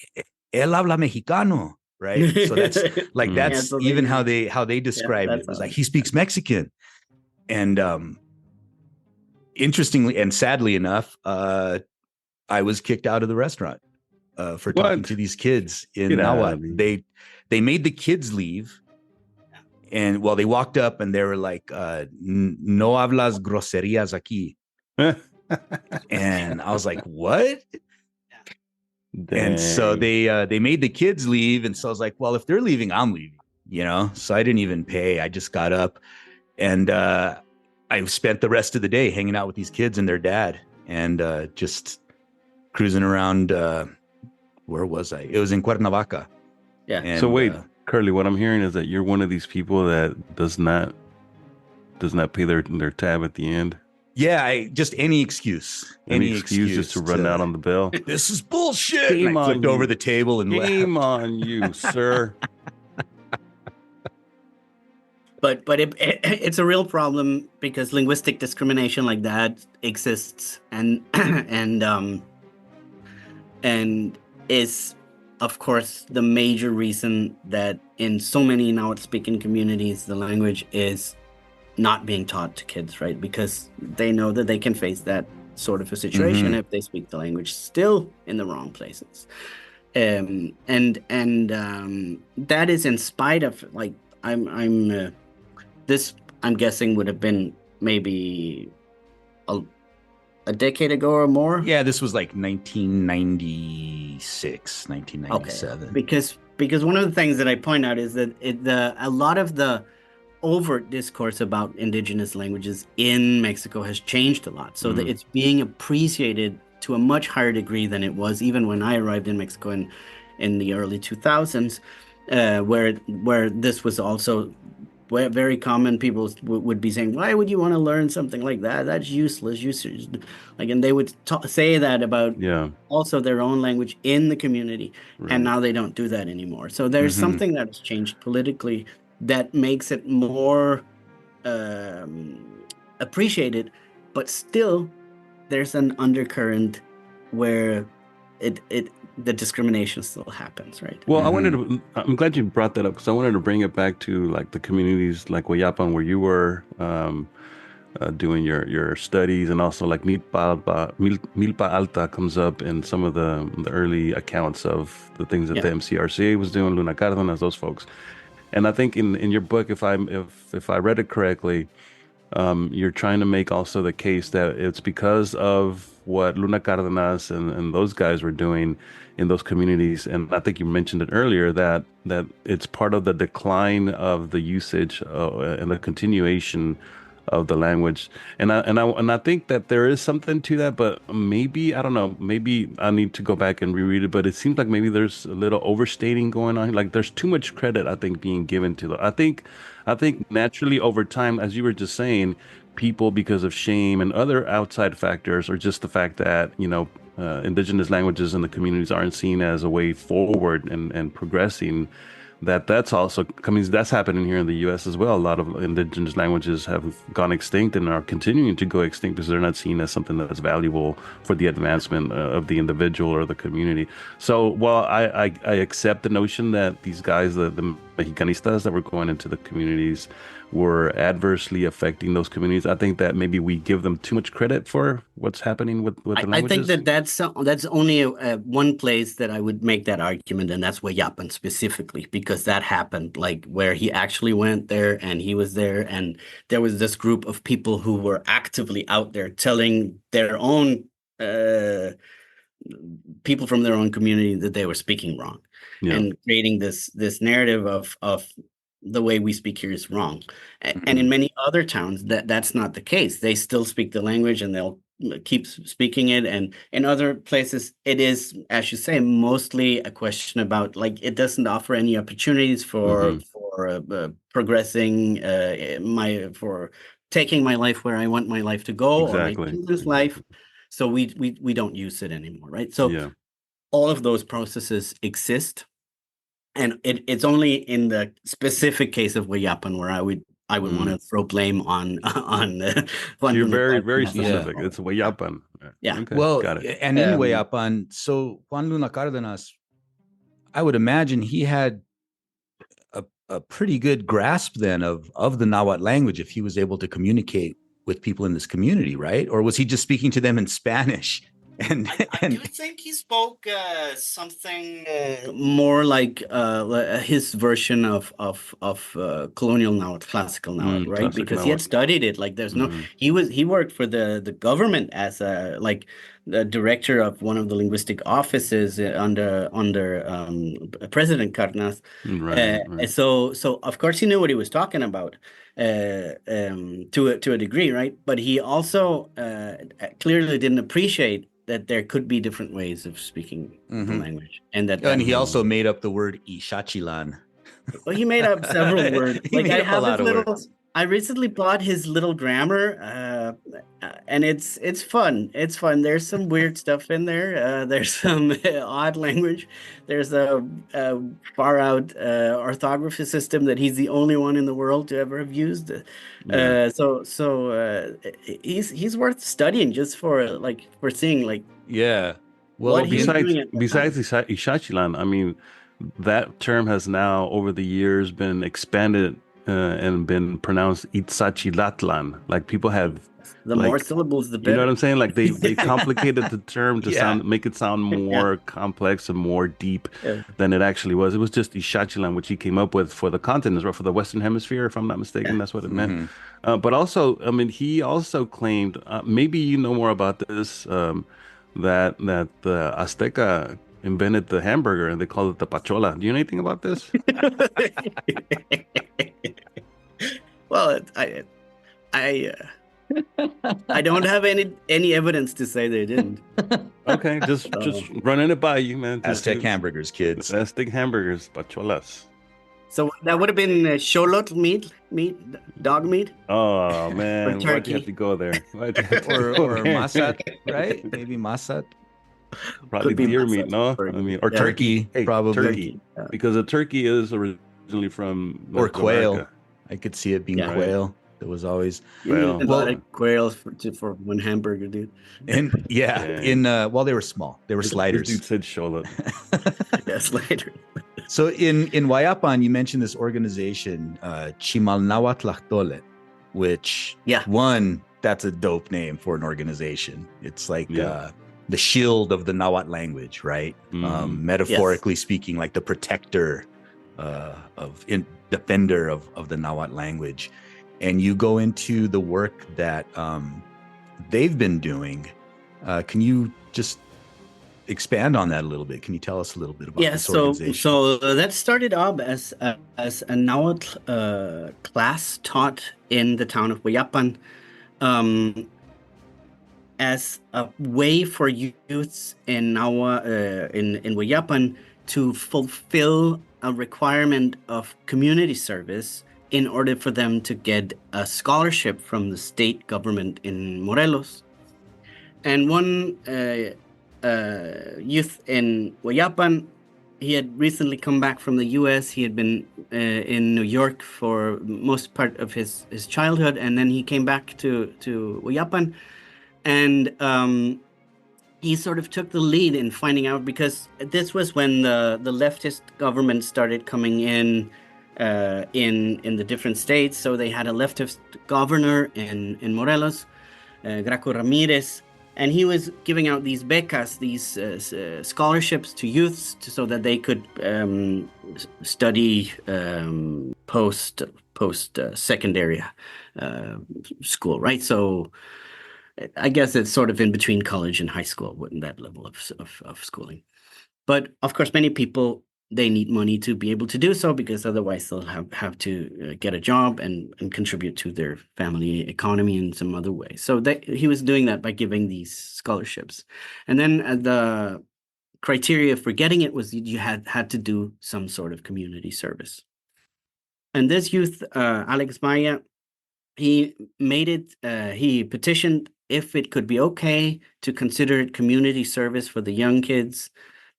"Él habla mexicano," right? So that's like that's even how they describe it. It was like he speaks Mexican, and interestingly and sadly enough, I was kicked out of the restaurant. For talking to these kids in Nahuatl. They made the kids leave, and they walked up and they were like, "No hablas groserías aquí," and I was like, "What?" Dang. And so they made the kids leave, and so I was like, "Well, if they're leaving, I'm leaving," So I didn't even pay. I just got up, and I spent the rest of the day hanging out with these kids and their dad, and just cruising around. Where was I? It was in Cuernavaca. Yeah. And, so wait, Kurly, what I'm hearing is that you're one of these people that does not does not pay their tab at the end. Yeah, just any excuse. Any excuse just to run out on the bill. This is bullshit. Shame and I flipped on over you. the table and Shame left. on you, sir. But it's a real problem because linguistic discrimination like that exists and is, of course, the major reason that in so many Nahuatl-speaking communities, the language is not being taught to kids, right? Because they know that they can face that sort of a situation if they speak the language still in the wrong places. And that is in spite of, like, this, I'm guessing, would have been maybe a decade ago or more. Yeah, this was like 1996, 1997. Okay. Because one of the things that I point out is that a lot of the overt discourse about indigenous languages in Mexico has changed a lot. So that it's being appreciated to a much higher degree than it was even when I arrived in Mexico in the early 2000s, where this was also very common. People would be saying, why would you want to learn something like that? That's useless. Like, and they would say that about also their own language in the community. Right. And now they don't do that anymore. So there's something that has changed politically that makes it more appreciated, but still there's an undercurrent where the discrimination still happens, right? Well, I'm glad you brought that up, because I wanted to bring it back to like the communities like Huayapan, where you were doing your studies, and also like Milpa Alta comes up in some of the early accounts of the things that the MCRCA was doing, Luna Cárdenas, those folks. And I think in your book, if I read it correctly, you're trying to make also the case that it's because of what Luna Cárdenas and those guys were doing in those communities. And I think you mentioned it earlier that it's part of the decline of the usage and the continuation of the language. And I think that there is something to that, but maybe, I don't know, maybe I need to go back and reread it, but it seems like maybe there's a little overstating going on. Like there's too much credit, I think, being given to I think naturally over time, as you were just saying, people, because of shame and other outside factors, or just the fact that, indigenous languages in the communities aren't seen as a way forward and progressing, that's also, that's happening here in the U.S. as well. A lot of indigenous languages have gone extinct and are continuing to go extinct because they're not seen as something that's valuable for the advancement of the individual or the community. So while I accept the notion that these guys, the Mexicanistas that were going into the communities, were adversely affecting those communities, I think that maybe we give them too much credit for what's happening with the languages. I think that's only one place that I would make that argument, and that's Huayapan specifically, because that happened, like where he actually went there and he was there, and there was this group of people who were actively out there telling their own people from their own community that they were speaking wrong, and creating this narrative of the way we speak here is wrong. And in many other towns, that's not the case. They still speak the language and they'll keep speaking it. And in other places, it is, as you say, mostly a question about, like, it doesn't offer any opportunities for progressing for taking my life where I want my life to go, or my children's life. So we don't use it anymore, right? So all of those processes exist. And it's only in the specific case of Huayapan where I would want to throw blame on Juan. You're very, very specific. It's Huayapan. Yeah. Okay. Well, Got it. And in Huayapan, so Juan Luna Cárdenas, I would imagine he had a pretty good grasp then of the Nahuatl language if he was able to communicate with people in this community, right? Or was he just speaking to them in Spanish? And I do think he spoke something more like his version of colonial Nahuatl, classical Nahuatl, right? Because he had studied it. Like, there's no, he worked for the government as the director of one of the linguistic offices under President Cárdenas. Right. So of course he knew what he was talking about to a degree, right? But he also clearly didn't appreciate that there could be different ways of speaking the language, and he also made up the word Ixachilan. Well, he made up several words. Like, I have a little. I recently bought his little grammar, and it's fun. It's fun. There's some weird stuff in there. There's some odd language. There's a far out orthography system that he's the only one in the world to ever have used. Yeah. He's worth studying just for seeing like Yeah. Well, what he's Besides, doing at that besides time. Ishachilan, I mean, that term has now over the years been expanded and been pronounced Itzachilatlan. Like people have, The like, more syllables, the you know what better. I'm saying? Like they complicated the term to Yeah. make it sound more complex and more deep Yeah. than it actually was. It was just Ishachilan, which he came up with for the continents, right? For the Western Hemisphere, if I'm not mistaken, that's what it meant. But also, I mean, he also claimed, maybe you know more about this, that the Azteca invented the hamburger and they called it the pachola. Do you know anything about this? Well, I don't have any evidence to say they didn't. Okay, just running it by you, man. Aztec hamburgers, kids. Aztec hamburgers, pacholas. So that would have been sholot meat, dog meat. Oh man, why'd turkey. you have to go there? Why'd you have to Or go there? masat, right? Maybe masat. Probably Could be deer masat, meat, no? or- I mean, or yeah. turkey. Hey, Probably. turkey, Yeah. because a turkey is originally from Or North quail. America. I could see it being Yeah. quail. That was always Well, A lot of quail for one hamburger, dude. and Dang. well, they were small. They were This sliders. dude said Shola. Yes, later. So in Huayapan, you mentioned this organization, Chimalnahuatl, which that's a dope name for an organization. It's like the shield of the Nahuatl language, right? Metaphorically speaking, like the protector defender of the Nahuatl language. And you go into the work that they've been doing. Can you just expand on that a little bit? Can you tell us a little bit about this organization? So that started off as a Nahuatl class taught in the town of Huayapan, as a way for youths in Nahua, in Huayapan to fulfill a requirement of community service in order for them to get a scholarship from the state government in Morelos. And one youth in Huayapan, he had recently come back from the US. He had been in New York for most part of his childhood, and then he came back to Huayapan. And he sort of took the lead in finding out, because this was when the leftist government started coming in the different states. So they had a leftist governor in Morelos, Graco Ramirez, and he was giving out these becas, these scholarships to youths so that they could study post secondary school, right? So I guess it's sort of in between college and high school, that level of schooling. But of course, many people, they need money to be able to do so, because otherwise they'll have to get a job and contribute to their family economy in some other way. So he was doing that by giving these scholarships. And then the criteria for getting it was you had to do some sort of community service. And this youth, Alex Maya, he made it, he petitioned if it could be okay to consider it community service for the young kids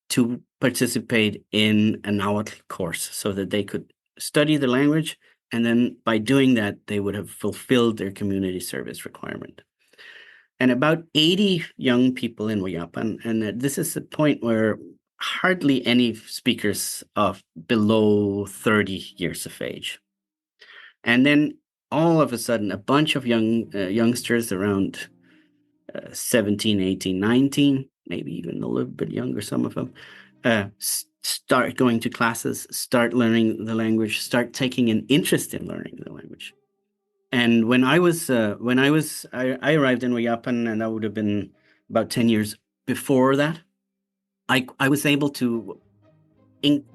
to participate in a Nahuatl course so that they could study the language. And then by doing that, they would have fulfilled their community service requirement. And about 80 young people in Huayapan, and this is a point where hardly any speakers of below 30 years of age. And then all of a sudden, a bunch of youngsters around 17, 18, 19, maybe even a little bit younger, some of them, start going to classes, start learning the language, start taking an interest in learning the language. And when I arrived in Huayapan, and that would have been about 10 years before that, I was able to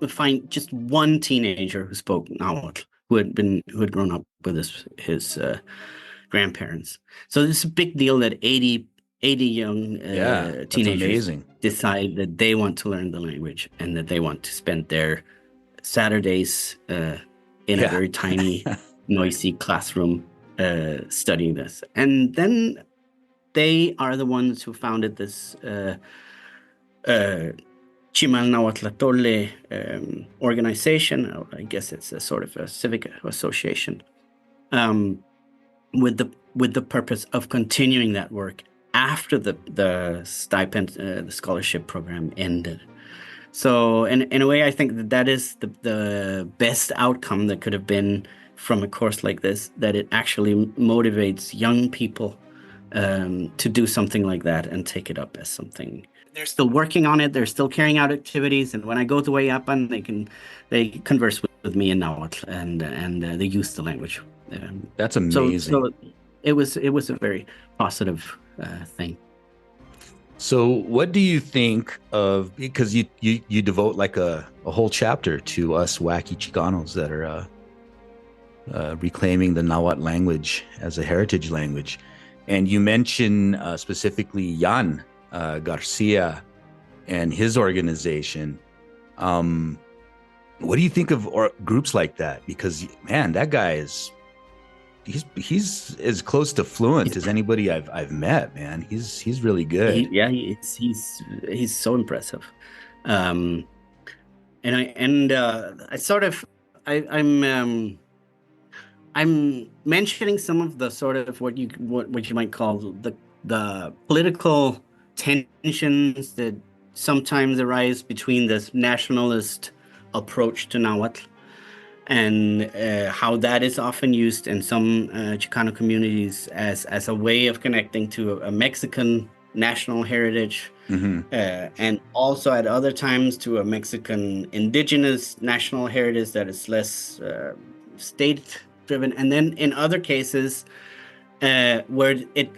find just one teenager who spoke Nahuatl, who had grown up with his grandparents. So it's a big deal that 80 young teenagers decide that they want to learn the language and that they want to spend their Saturdays in a very tiny noisy classroom studying this. And then they are the ones who founded this Chimal Nahuatl organization. Or I guess it's a sort of a civic association, with the purpose of continuing that work after the stipend, the scholarship program ended. So in a way, I think that is the best outcome that could have been from a course like this, that it actually motivates young people to do something like that and take it up as something. They're still working on it. They're still carrying out activities. And when I go to Wayapan, they converse with me in Nahuatl, and they use the language. That's amazing. So it was a very positive thing. So what do you think of, because you devote like a whole chapter to us wacky Chicanos that are reclaiming the Nahuatl language as a heritage language. And you mention specifically Jan Garcia and his organization. What do you think of groups like that? Because man, that guy he's as close to fluent as anybody I've met, man. He's really good. He's so impressive. And I'm mentioning some of the sort of what you might call the political tensions that sometimes arise between this nationalist approach to Nahuatl, and how that is often used in some Chicano communities as a way of connecting to a Mexican national heritage, and also at other times to a Mexican indigenous national heritage that is less state-driven. And then in other cases where it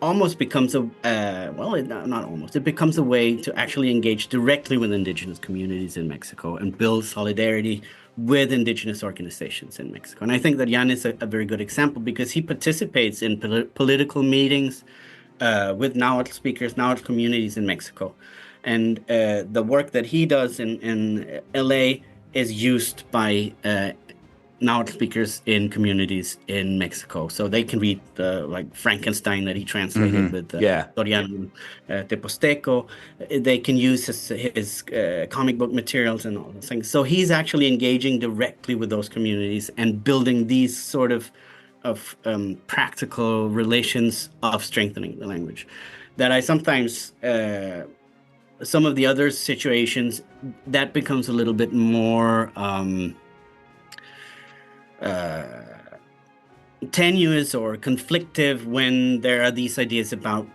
almost becomes it becomes a way to actually engage directly with indigenous communities in Mexico and build solidarity with indigenous organizations in Mexico. And I think that Jan is a very good example, because he participates in political meetings with Nahuatl speakers, Nahuatl communities in Mexico. And the work that he does in LA is used by Nahuatl speakers in communities in Mexico. So they can read like Frankenstein that he translated with Dorian Teposteco. They can use his comic book materials and all those things. So he's actually engaging directly with those communities and building these sort of practical relations of strengthening the language. That I sometimes, some of the other situations, that becomes a little bit more tenuous or conflictive when there are these ideas about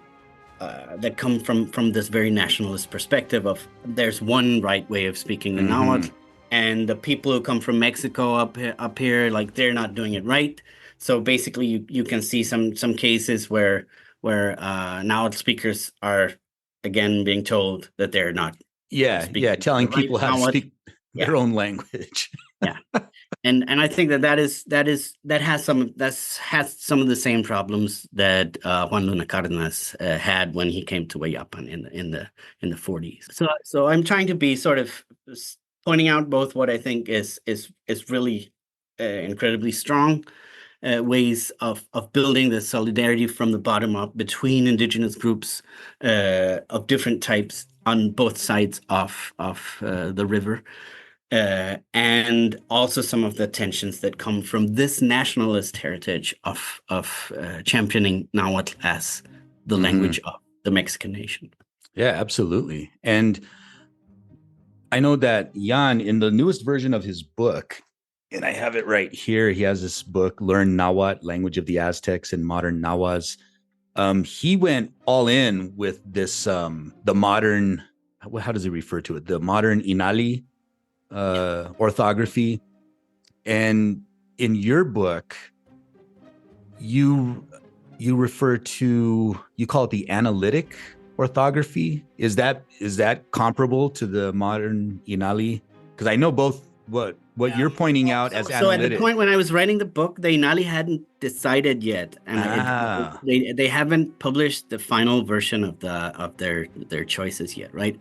that come from this very nationalist perspective of there's one right way of speaking the Nahuatl, and the people who come from Mexico up here, like, they're not doing it right. So basically you can see some cases where Nahuatl speakers are again being told that they're not telling people how to speak their own language. And I think that has some of the same problems that Juan Luna Cárdenas had when he came to Wayapan in the 40s. So I'm trying to be sort of pointing out both what I think is really incredibly strong ways of building the solidarity from the bottom up between indigenous groups of different types on both sides of the river. And also some of the tensions that come from this nationalist heritage of championing Nahuatl as the language of the Mexican nation. Yeah, absolutely. And I know that Jan, in the newest version of his book, and I have it right here, he has this book, Learn Nahuatl, Language of the Aztecs and Modern Nahuas. He went all in with this, the modern, how does he refer to it? The modern Inali orthography. And in your book, you refer to, you call it the analytic orthography. Is that comparable to the modern Inali? Because I know both what you're pointing out as analytic. So at the point when I was writing the book, the Inali hadn't decided yet, and they haven't published the final version of their choices yet, right?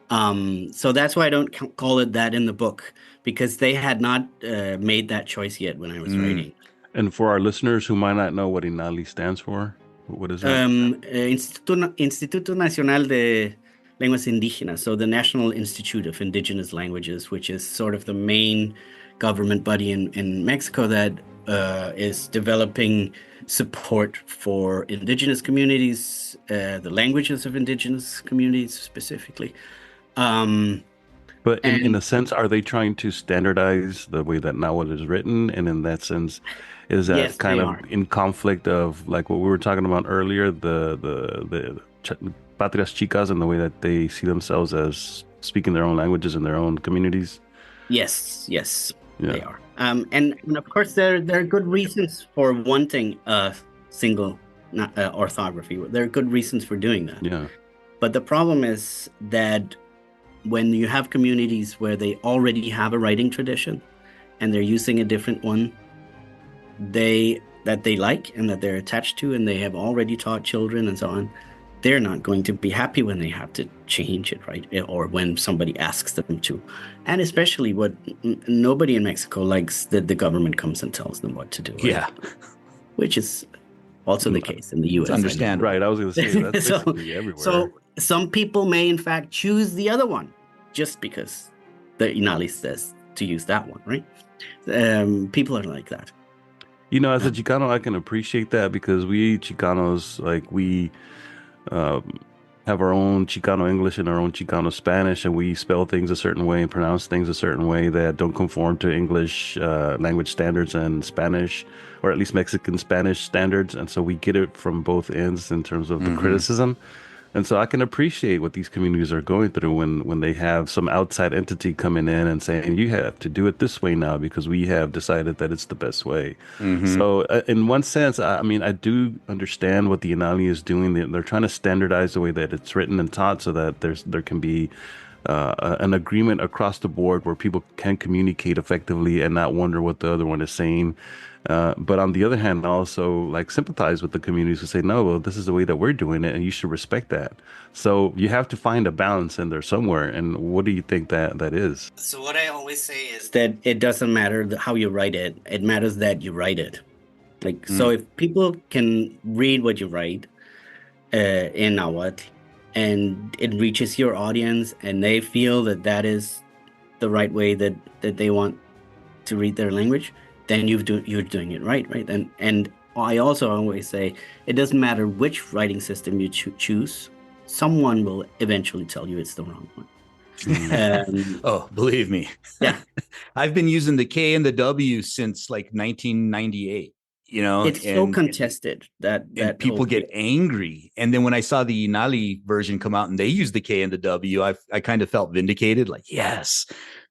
So that's why I don't call it that in the book, because they had not made that choice yet when I was writing. And for our listeners who might not know what INALI stands for, what is that? Instituto Nacional de Lenguas Indígenas, so the National Institute of Indigenous Languages, which is sort of the main government body in Mexico that is developing support for indigenous communities, the languages of indigenous communities specifically. But in a sense, are they trying to standardize the way that Nahuatl is written? And in that sense, is that Yes, kind they of are. in conflict of like what we were talking about earlier, the Patrias Chicas and the way that they see themselves as speaking their own languages in their own communities? Yes, they Yeah. are. And of course, there are good reasons for wanting a single orthography. There are good reasons for doing that. Yeah. But the problem is that when you have communities where they already have a writing tradition and they're using a different one that they like and that they're attached to and they have already taught children and so on, they're not going to be happy when they have to change it, right? Or when somebody asks them to. And especially what nobody in Mexico likes that the government comes and tells them what to do. Right? Yeah. Which is also the case in the US. Understand. Right. I was going to say that's So- basically everywhere. So some people may in fact choose the other one just because the INALI says to use that one, right? People are like that. You know, as a Chicano, I can appreciate that because we Chicanos, like we have our own Chicano English and our own Chicano Spanish, and we spell things a certain way and pronounce things a certain way that don't conform to English language standards and Spanish, or at least Mexican Spanish standards. And so we get it from both ends in terms of the criticism. And so I can appreciate what these communities are going through when they have some outside entity coming in and saying, you have to do it this way now because we have decided that it's the best way. So in one sense, I mean, I do understand what the INALI is doing. They're trying to standardize the way that it's written and taught so that there can be an agreement across the board where people can communicate effectively and not wonder what the other one is saying. But on the other hand, also like sympathize with the communities who say, no, well, this is the way that we're doing it and you should respect that. So you have to find a balance in there somewhere. And what do you think that is? So what I always say is that it doesn't matter how you write it. It matters that you write it. Like, so if people can read what you write in Nahuatl and it reaches your audience and they feel that is the right way that they want to read their language, then you're doing it right? And I also always say it doesn't matter which writing system you choose, someone will eventually tell you it's the wrong one. Oh, believe me. Yeah. I've been using the K and the W since like 1998. You know, It's so contested that people get angry. And then when I saw the INALI version come out and they used the K and the W, I kind of felt vindicated, like, yes.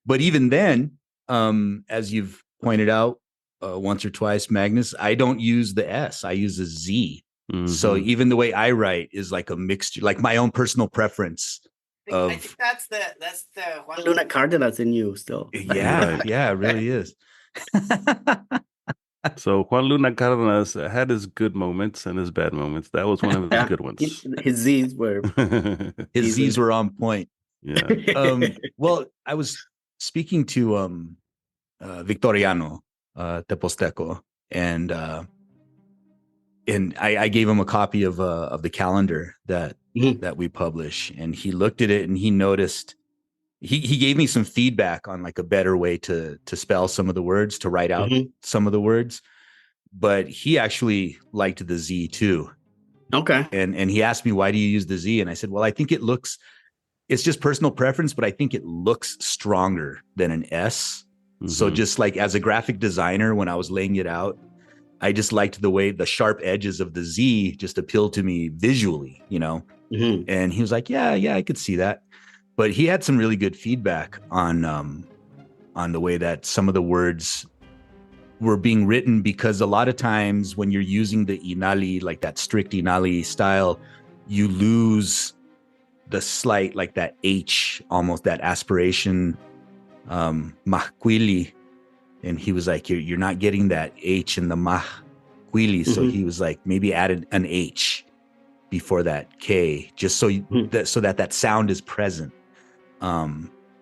But even then, as you've pointed out once or twice, Magnus, I don't use the S, I use a Z. So even the way I write is like a mixture, like my own personal preference. I think that's the Juan Luna Cardenas in you still. Yeah, yeah, it really is. So Juan Luna Cardenas had his good moments and his bad moments. That was one of his good ones. His Z's were on point. Yeah. Well, I was speaking to Victoriano Teposteco, and I gave him a copy of the calendar that we publish, and he looked at it and he noticed. He gave me some feedback on like a better way to spell some of the words, to write out some of the words, but he actually liked the Z too. Okay. And he asked me, why do you use the Z? And I said, well, I think it's just personal preference, but I think it looks stronger than an S. So just like as a graphic designer, when I was laying it out, I just liked the way the sharp edges of the Z just appealed to me visually, you know? And he was like, yeah, I could see that. But he had some really good feedback on the way that some of the words were being written, because a lot of times when you're using the INALI, like that strict INALI style, you lose the slight, like that H, almost that aspiration, mahquili. And he was like, you're not getting that H in the mahquili. So he was like, maybe added an H before that K, just so that sound is present.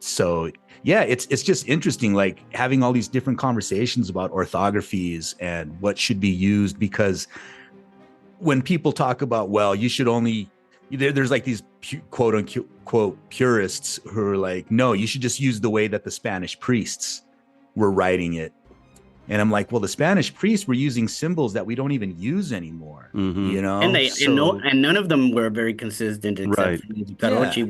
So yeah, it's just interesting, like having all these different conversations about orthographies and what should be used, because when people talk about, well, you should only, there's like these quote unquote purists who are like, no, you should just use the way that the Spanish priests were writing it. And I'm like, well, the Spanish priests were using symbols that we don't even use anymore, you know? And none of them were very consistent, except for the Karochi.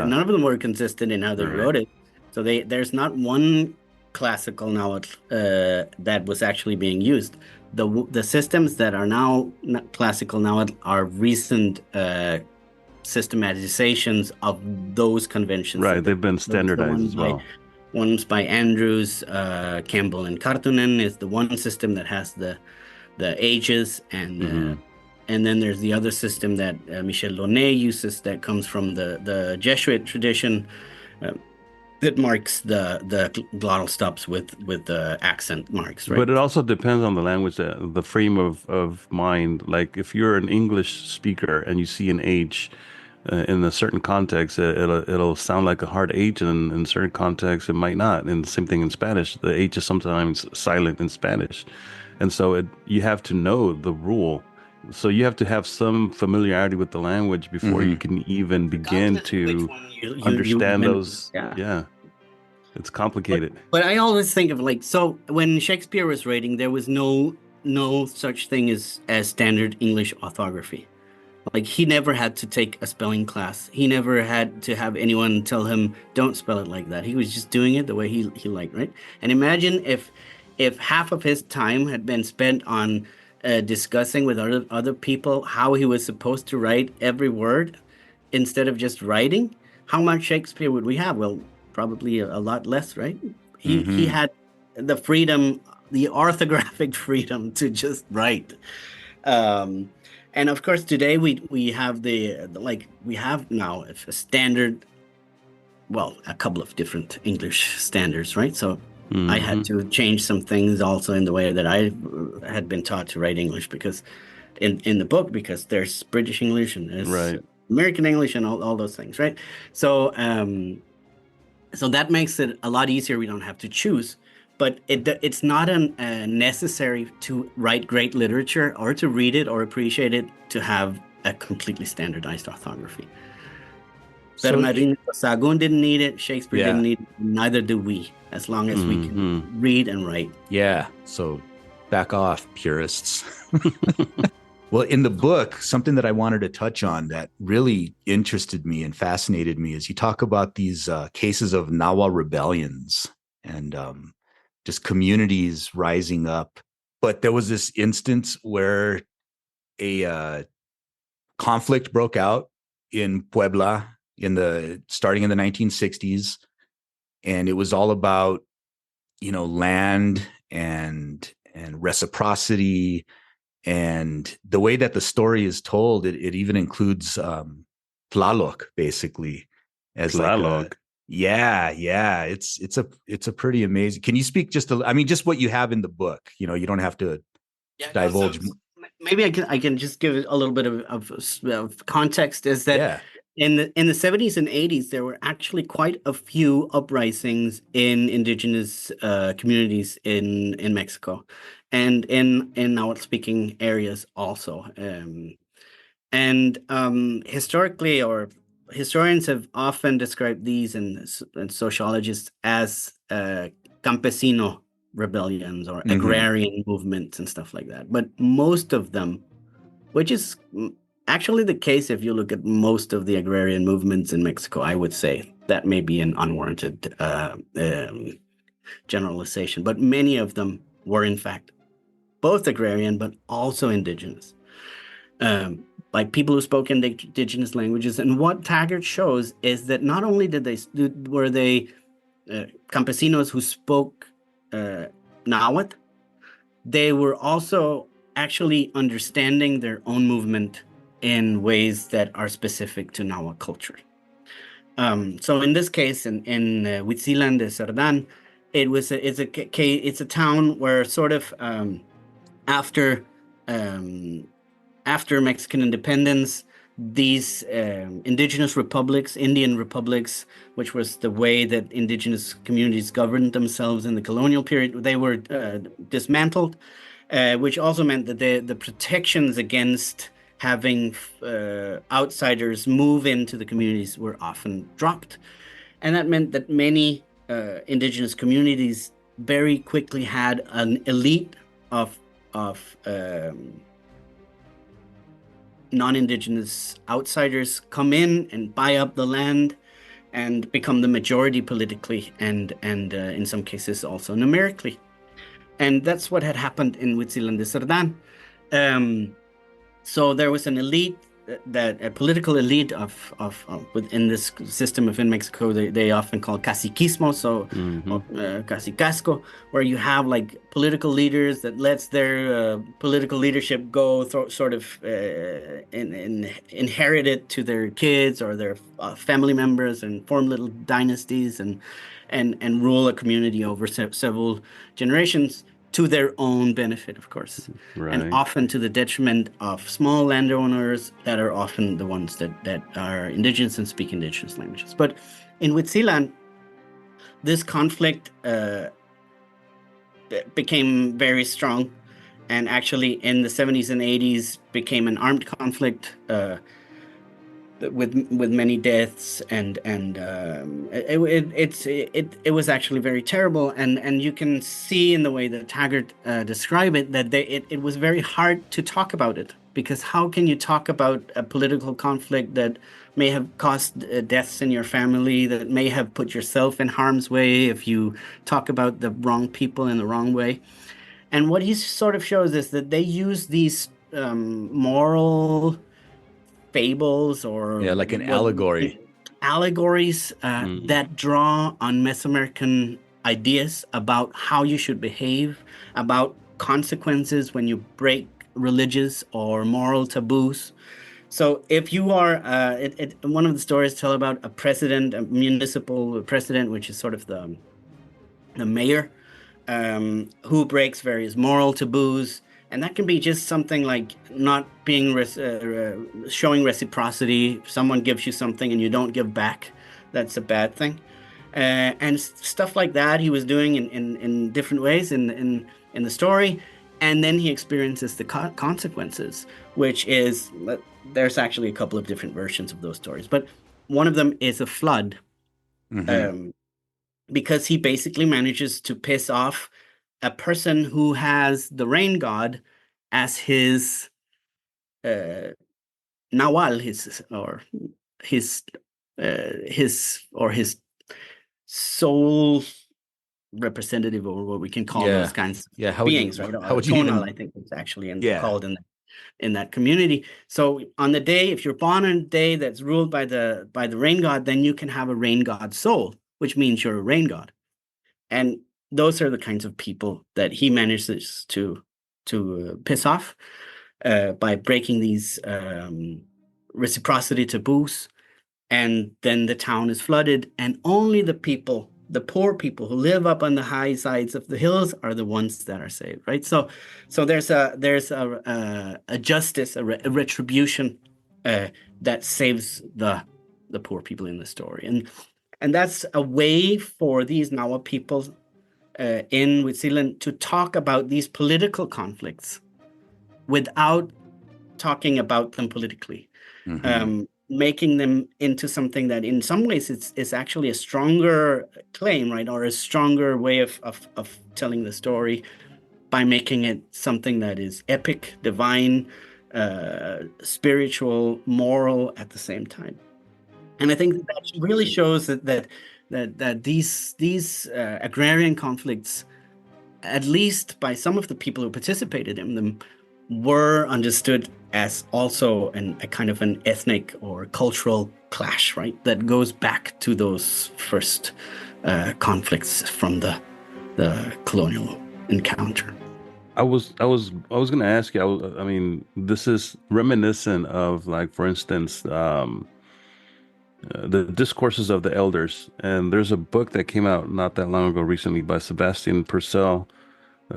None of them were consistent in how they wrote it. So there's not one classical Nahuatl that was actually being used. The systems that are now classical Nahuatl are recent systematizations of those conventions. Right, they've been standardized as well. One's by Andrews, Campbell, and Kartunen is the one system that has the ages, and then there's the other system that Michel Launay uses that comes from the Jesuit tradition that marks the glottal stops with the accent marks, right? But it also depends on the language, the frame of mind. Like if you're an English speaker and you see an H in a certain context, it'll sound like a hard H, and in certain contexts it might not. And the same thing in Spanish, the H is sometimes silent in Spanish, and so you have to know the rule. So you have to have some familiarity with the language before you can even begin to understand those. Yeah, it's complicated. But I always think of so when Shakespeare was writing, there was no such thing as standard English orthography. Like he never had to take a spelling class. He never had to have anyone tell him, don't spell it like that. He was just doing it the way he liked, right? And imagine if half of his time had been spent on discussing with other people how he was supposed to write every word instead of just writing, how much Shakespeare would we have? Well, probably a lot less, right? He had the freedom, the orthographic freedom to just write. And of course, today we have we have now a standard, well, a couple of different English standards, right? So I had to change some things also in the way that I had been taught to write English, because in the book, because there's British English and there's American English and all those things, right? So so that makes it a lot easier. We don't have to choose. But it's not necessary to write great literature or to read it or appreciate it to have a completely standardized orthography. Bernardino Sahagún didn't need it. Shakespeare didn't need it. Neither do we, as long as we can read and write. Yeah. So back off, purists. Well, in the book, something that I wanted to touch on that really interested me and fascinated me is you talk about these cases of Nahua rebellions and just communities rising up. But there was this instance where a conflict broke out in Puebla starting in the 1960s. And it was all about, land and reciprocity. And the way that the story is told, it even includes Tlaloc, basically, as Tlaloc. Yeah. It's a pretty amazing. Can you speak just what you have in the book? You don't have to divulge. Maybe I can just give a little bit of context. Is that in the 70s and 80s there were actually quite a few uprisings in indigenous communities in Mexico, and in Nahuatl speaking areas also. And historically, or historians have often described these and sociologists as campesino rebellions or agrarian movements and stuff like that. But most of them, which is actually the case if you look at most of the agrarian movements in Mexico, I would say that may be an unwarranted generalization, but many of them were in fact both agrarian but also indigenous. Like people who spoke indigenous languages. And what Taggart shows is that not only were they campesinos who spoke Nahuatl, they were also actually understanding their own movement in ways that are specific to Nahua culture. So in this case, in Huitzilan de Cerdán, it's a town where sort of after Mexican independence, these indigenous republics, Indian republics, which was the way that indigenous communities governed themselves in the colonial period, they were dismantled, which also meant that the protections against having outsiders move into the communities were often dropped. And that meant that many indigenous communities very quickly had an elite of non-indigenous outsiders come in and buy up the land and become the majority politically and in some cases also numerically. And that's what had happened in Huitzilan de Cerdán. So there was an elite, that a political elite of within this system of in Mexico, they often call caciquismo, so cacicasco, where you have like political leaders that lets their political leadership go sort of inherit it to their kids or their family members and form little dynasties and rule a community over several generations, to their own benefit, of course, and often to the detriment of small landowners that are often the ones that are indigenous and speak indigenous languages. But in Huitzilan, this conflict became very strong, and actually in the 70s and 80s became an armed conflict with many deaths, and it was actually very terrible, and you can see in the way that Taggart describe it that it was very hard to talk about it, because how can you talk about a political conflict that may have caused deaths in your family, that may have put yourself in harm's way if you talk about the wrong people in the wrong way? And what he sort of shows is that they use these moral fables or like an allegories that draw on Mesoamerican ideas about how you should behave, about consequences when you break religious or moral taboos. So if you are, one of the stories tell about a president, a municipal president, which is sort of the mayor, who breaks various moral taboos. And that can be just something like not being showing reciprocity. If someone gives you something and you don't give back, that's a bad thing. And stuff like that he was doing in different ways in the story. And then he experiences the consequences, which is, there's actually a couple of different versions of those stories. But one of them is a flood, because he basically manages to piss off a person who has the rain god as his Nahuatl, his soul representative, or what we can call those kinds of beings, right? How would you I think it's actually called in that community. So on the day, if you're born on a day that's ruled by the rain god, then you can have a rain god soul, which means you're a rain god. And those are the kinds of people that he manages to piss off by breaking these reciprocity taboos. And then the town is flooded, and only the poor people who live up on the high sides of the hills are the ones that are saved, right? So there's a justice, a retribution that saves the poor people in the story, and that's a way for these Nahua people in Huitzilan to talk about these political conflicts without talking about them politically, making them into something that in some ways is actually a stronger claim, right? Or a stronger way of telling the story, by making it something that is epic, divine, spiritual, moral at the same time. And I think that really shows that these agrarian conflicts, at least by some of the people who participated in them, were understood as also a kind of an ethnic or cultural clash, right? That goes back to those first conflicts from the colonial encounter. I was going to ask you. I mean, this is reminiscent of, like, for instance, the discourses of the elders, and there's a book that came out not that long ago recently by Sebastian Purcell,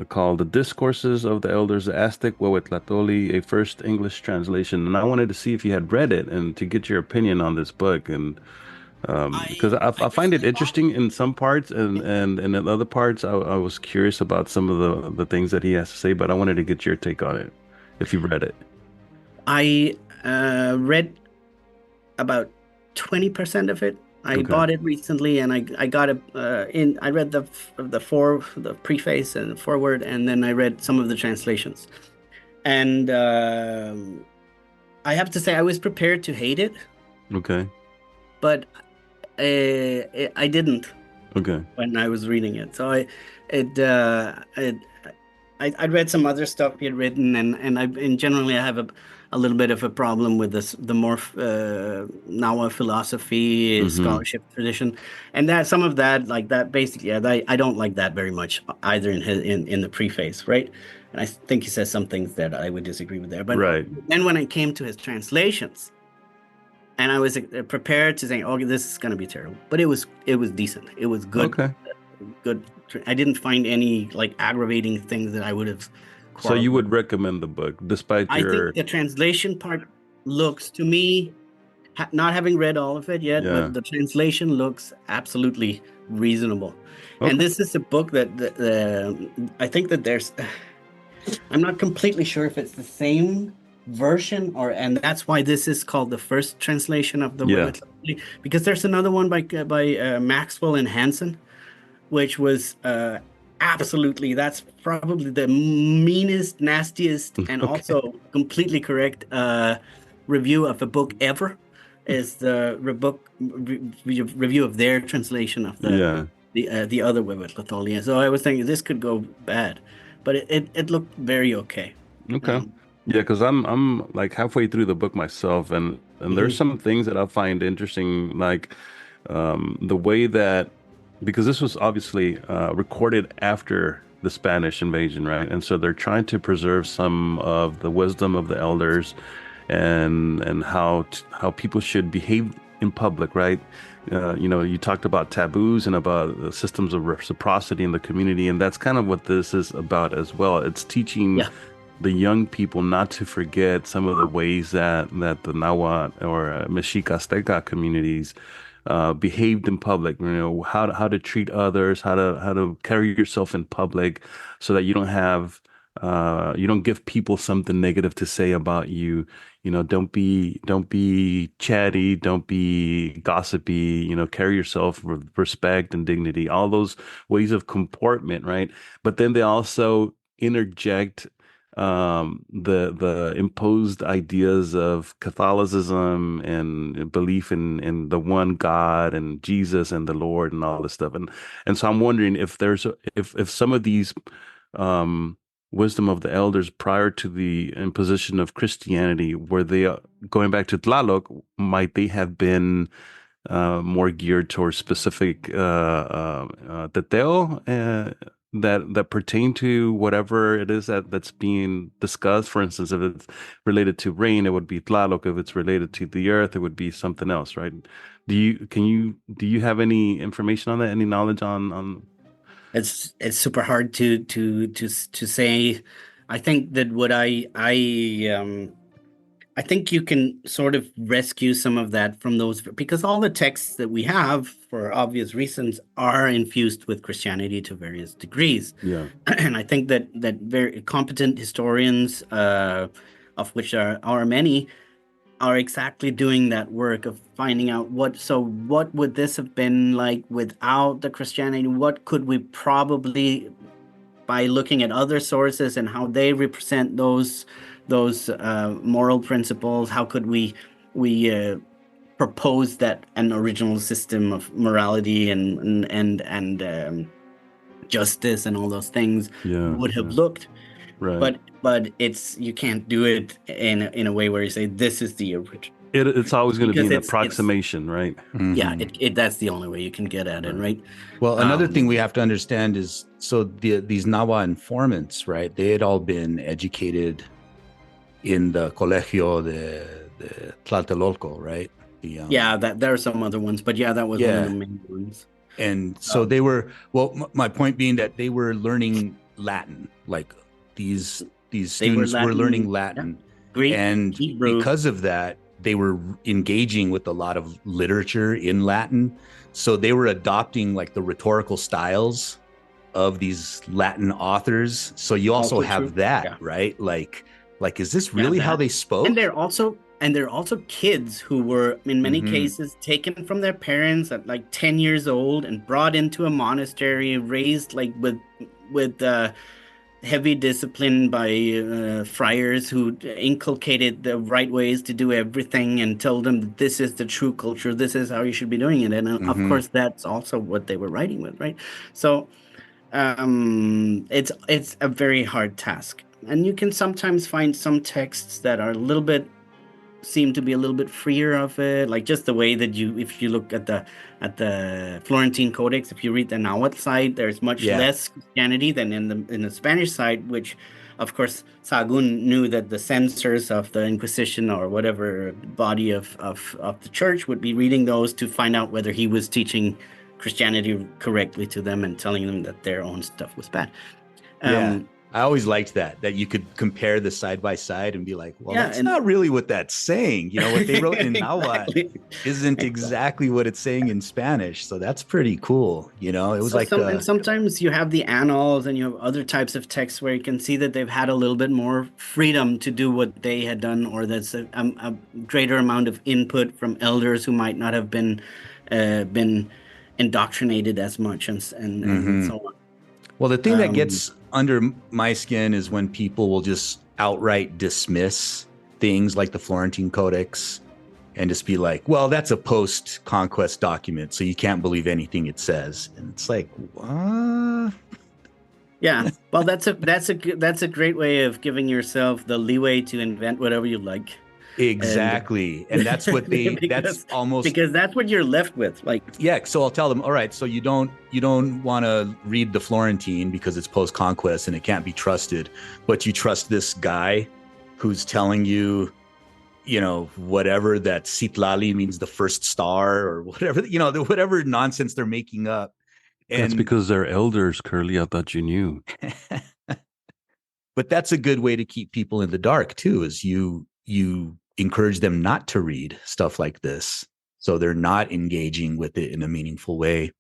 called The Discourses of the Elders, Aztec Huehuetlatoli, a first English translation. And I wanted to see if you had read it and to get your opinion on this book. And because I find it interesting in some parts, and in other parts, I was curious about some of the things that he has to say, but I wanted to get your take on it, if you read it. I read about 20% of it. I bought it recently, and I got it I read the preface and foreword, and then I read some of the translations. And I have to say, I was prepared to hate it. Okay. But I didn't. Okay. When I was reading it, so I read some other stuff he had written, and generally I have a little bit of a problem with the more Nahua philosophy, scholarship tradition, and that some of that, like that, basically, I don't like that very much either in the preface, right? And I think he says some things that I would disagree with there. But then when I came to his translations, and I was prepared to say, "Oh, this is going to be terrible," but it was decent. It was good. Okay. Good. I didn't find any like aggravating things that I would have. So you would recommend the book, despite I think the translation part looks to me, not having read all of it yet, but the translation looks absolutely reasonable. Okay. And this is a book that I think that there's. I'm not completely sure if it's the same version, and that's why this is called the first translation of the because there's another one by Maxwell and Hansen, which was absolutely, that's probably the meanest, nastiest, and also completely correct review of a book ever, is the review of their translation of the other Huehuetlatoli. So I was thinking this could go bad, but it looked very okay. Okay. Yeah, because I'm like halfway through the book myself, and there's some things that I find interesting, like the way that, because this was obviously recorded after the Spanish invasion, right? And so they're trying to preserve some of the wisdom of the elders, and how people should behave in public, right? You talked about taboos and about the systems of reciprocity in the community, and that's kind of what this is about as well. It's teaching the young people not to forget some of the ways that the Nahuatl or Mexica Azteca communities behaved in public. How to treat others, how to carry yourself in public, so that you don't have you don't give people something negative to say about you. Don't be chatty, don't be gossipy. Carry yourself with respect and dignity. All those ways of comportment, right? But then they also interject the imposed ideas of Catholicism and belief in the one God and Jesus and the Lord and all this stuff. And so I'm wondering if if some of these wisdom of the elders prior to the imposition of Christianity, were they going back to Tlaloc, might they have been more geared towards specific teteo that pertain to whatever it is that's being discussed? For instance, if it's related to rain, it would be Tlaloc. If it's related to the earth, it would be something else, right? Do you have any information on that? Any knowledge on? It's super hard to say. I think that what I think you can sort of rescue some of that from those, because all the texts that we have, for obvious reasons, are infused with Christianity to various degrees. Yeah. And I think that very competent historians, of which are many, are exactly doing that work of finding out what would this have been like without the Christianity? What could we probably, by looking at other sources and how they represent those moral principles, how could we propose that an original system of morality and justice and all those things would have looked? Right. But you can't do it in a way where you say this is the original. It's always going to be an approximation, right? Mm-hmm. Yeah, that's the only way you can get at it, right? Well, another thing we have to understand is, so these Nahua informants, right? They had all been educated in the Colegio de Tlatelolco, right? There are some other ones, but that was one of the main ones. And so they were, my point being that they were learning Latin. Like these They students were learning Latin, Greek, and Hebrew. because of that, they were engaging with a lot of literature in Latin. So they were adopting like the rhetorical styles of these Latin authors. So you also have true. that, Yeah. right? Like, is this really how they spoke? And they're also kids who were in many cases taken from their parents at like 10 years old and brought into a monastery, raised like with heavy discipline by friars who inculcated the right ways to do everything and told them that this is the true culture, this is how you should be doing it. And of course, that's also what they were writing with, right? So it's a very hard task. And you can sometimes find some texts that are seem to be a little bit freer of it, like just the way that if you look at the Florentine Codex, if you read the Nahuatl side, there's much less Christianity than in the Spanish side, which of course Sahagún knew that the censors of the Inquisition or whatever body of the church would be reading those to find out whether he was teaching Christianity correctly to them and telling them that their own stuff was bad. I always liked that you could compare the side by side and be like, well, that's and not really what that's saying. You know, what they wrote in Nahuatl isn't exactly what it's saying in Spanish. So that's pretty cool. You know, it was and sometimes you have the annals and you have other types of texts where you can see that they've had a little bit more freedom to do what they had done, or that's a greater amount of input from elders who might not have been indoctrinated as much and so on. Well, the thing that gets under my skin is when people will just outright dismiss things like the Florentine Codex and just be like, well, that's a post-conquest document, so you can't believe anything it says. And it's like, what? Yeah, well, that's a great way of giving yourself the leeway to invent whatever you like. Exactly. And that's what because that's what you're left with. Like, yeah. So I'll tell them, all right, so you don't want to read the Florentine because it's post-conquest and it can't be trusted, but you trust this guy who's telling you, you know, whatever, that Citlali means the first star or whatever, you know, whatever nonsense they're making up. And that's because they're elders, Kurly. I thought you knew. But that's a good way to keep people in the dark too, is you encourage them not to read stuff like this. So they're not engaging with it in a meaningful way.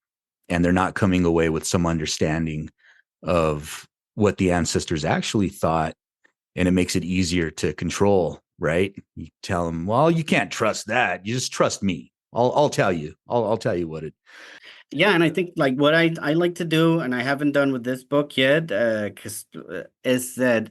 And they're not coming away with some understanding of what the ancestors actually thought. And it makes it easier to control, right? You tell them, well, you can't trust that. You just trust me. I'll tell you. I'll tell you what it. Yeah, and I think like what I like to do, and I haven't done with this book yet, is that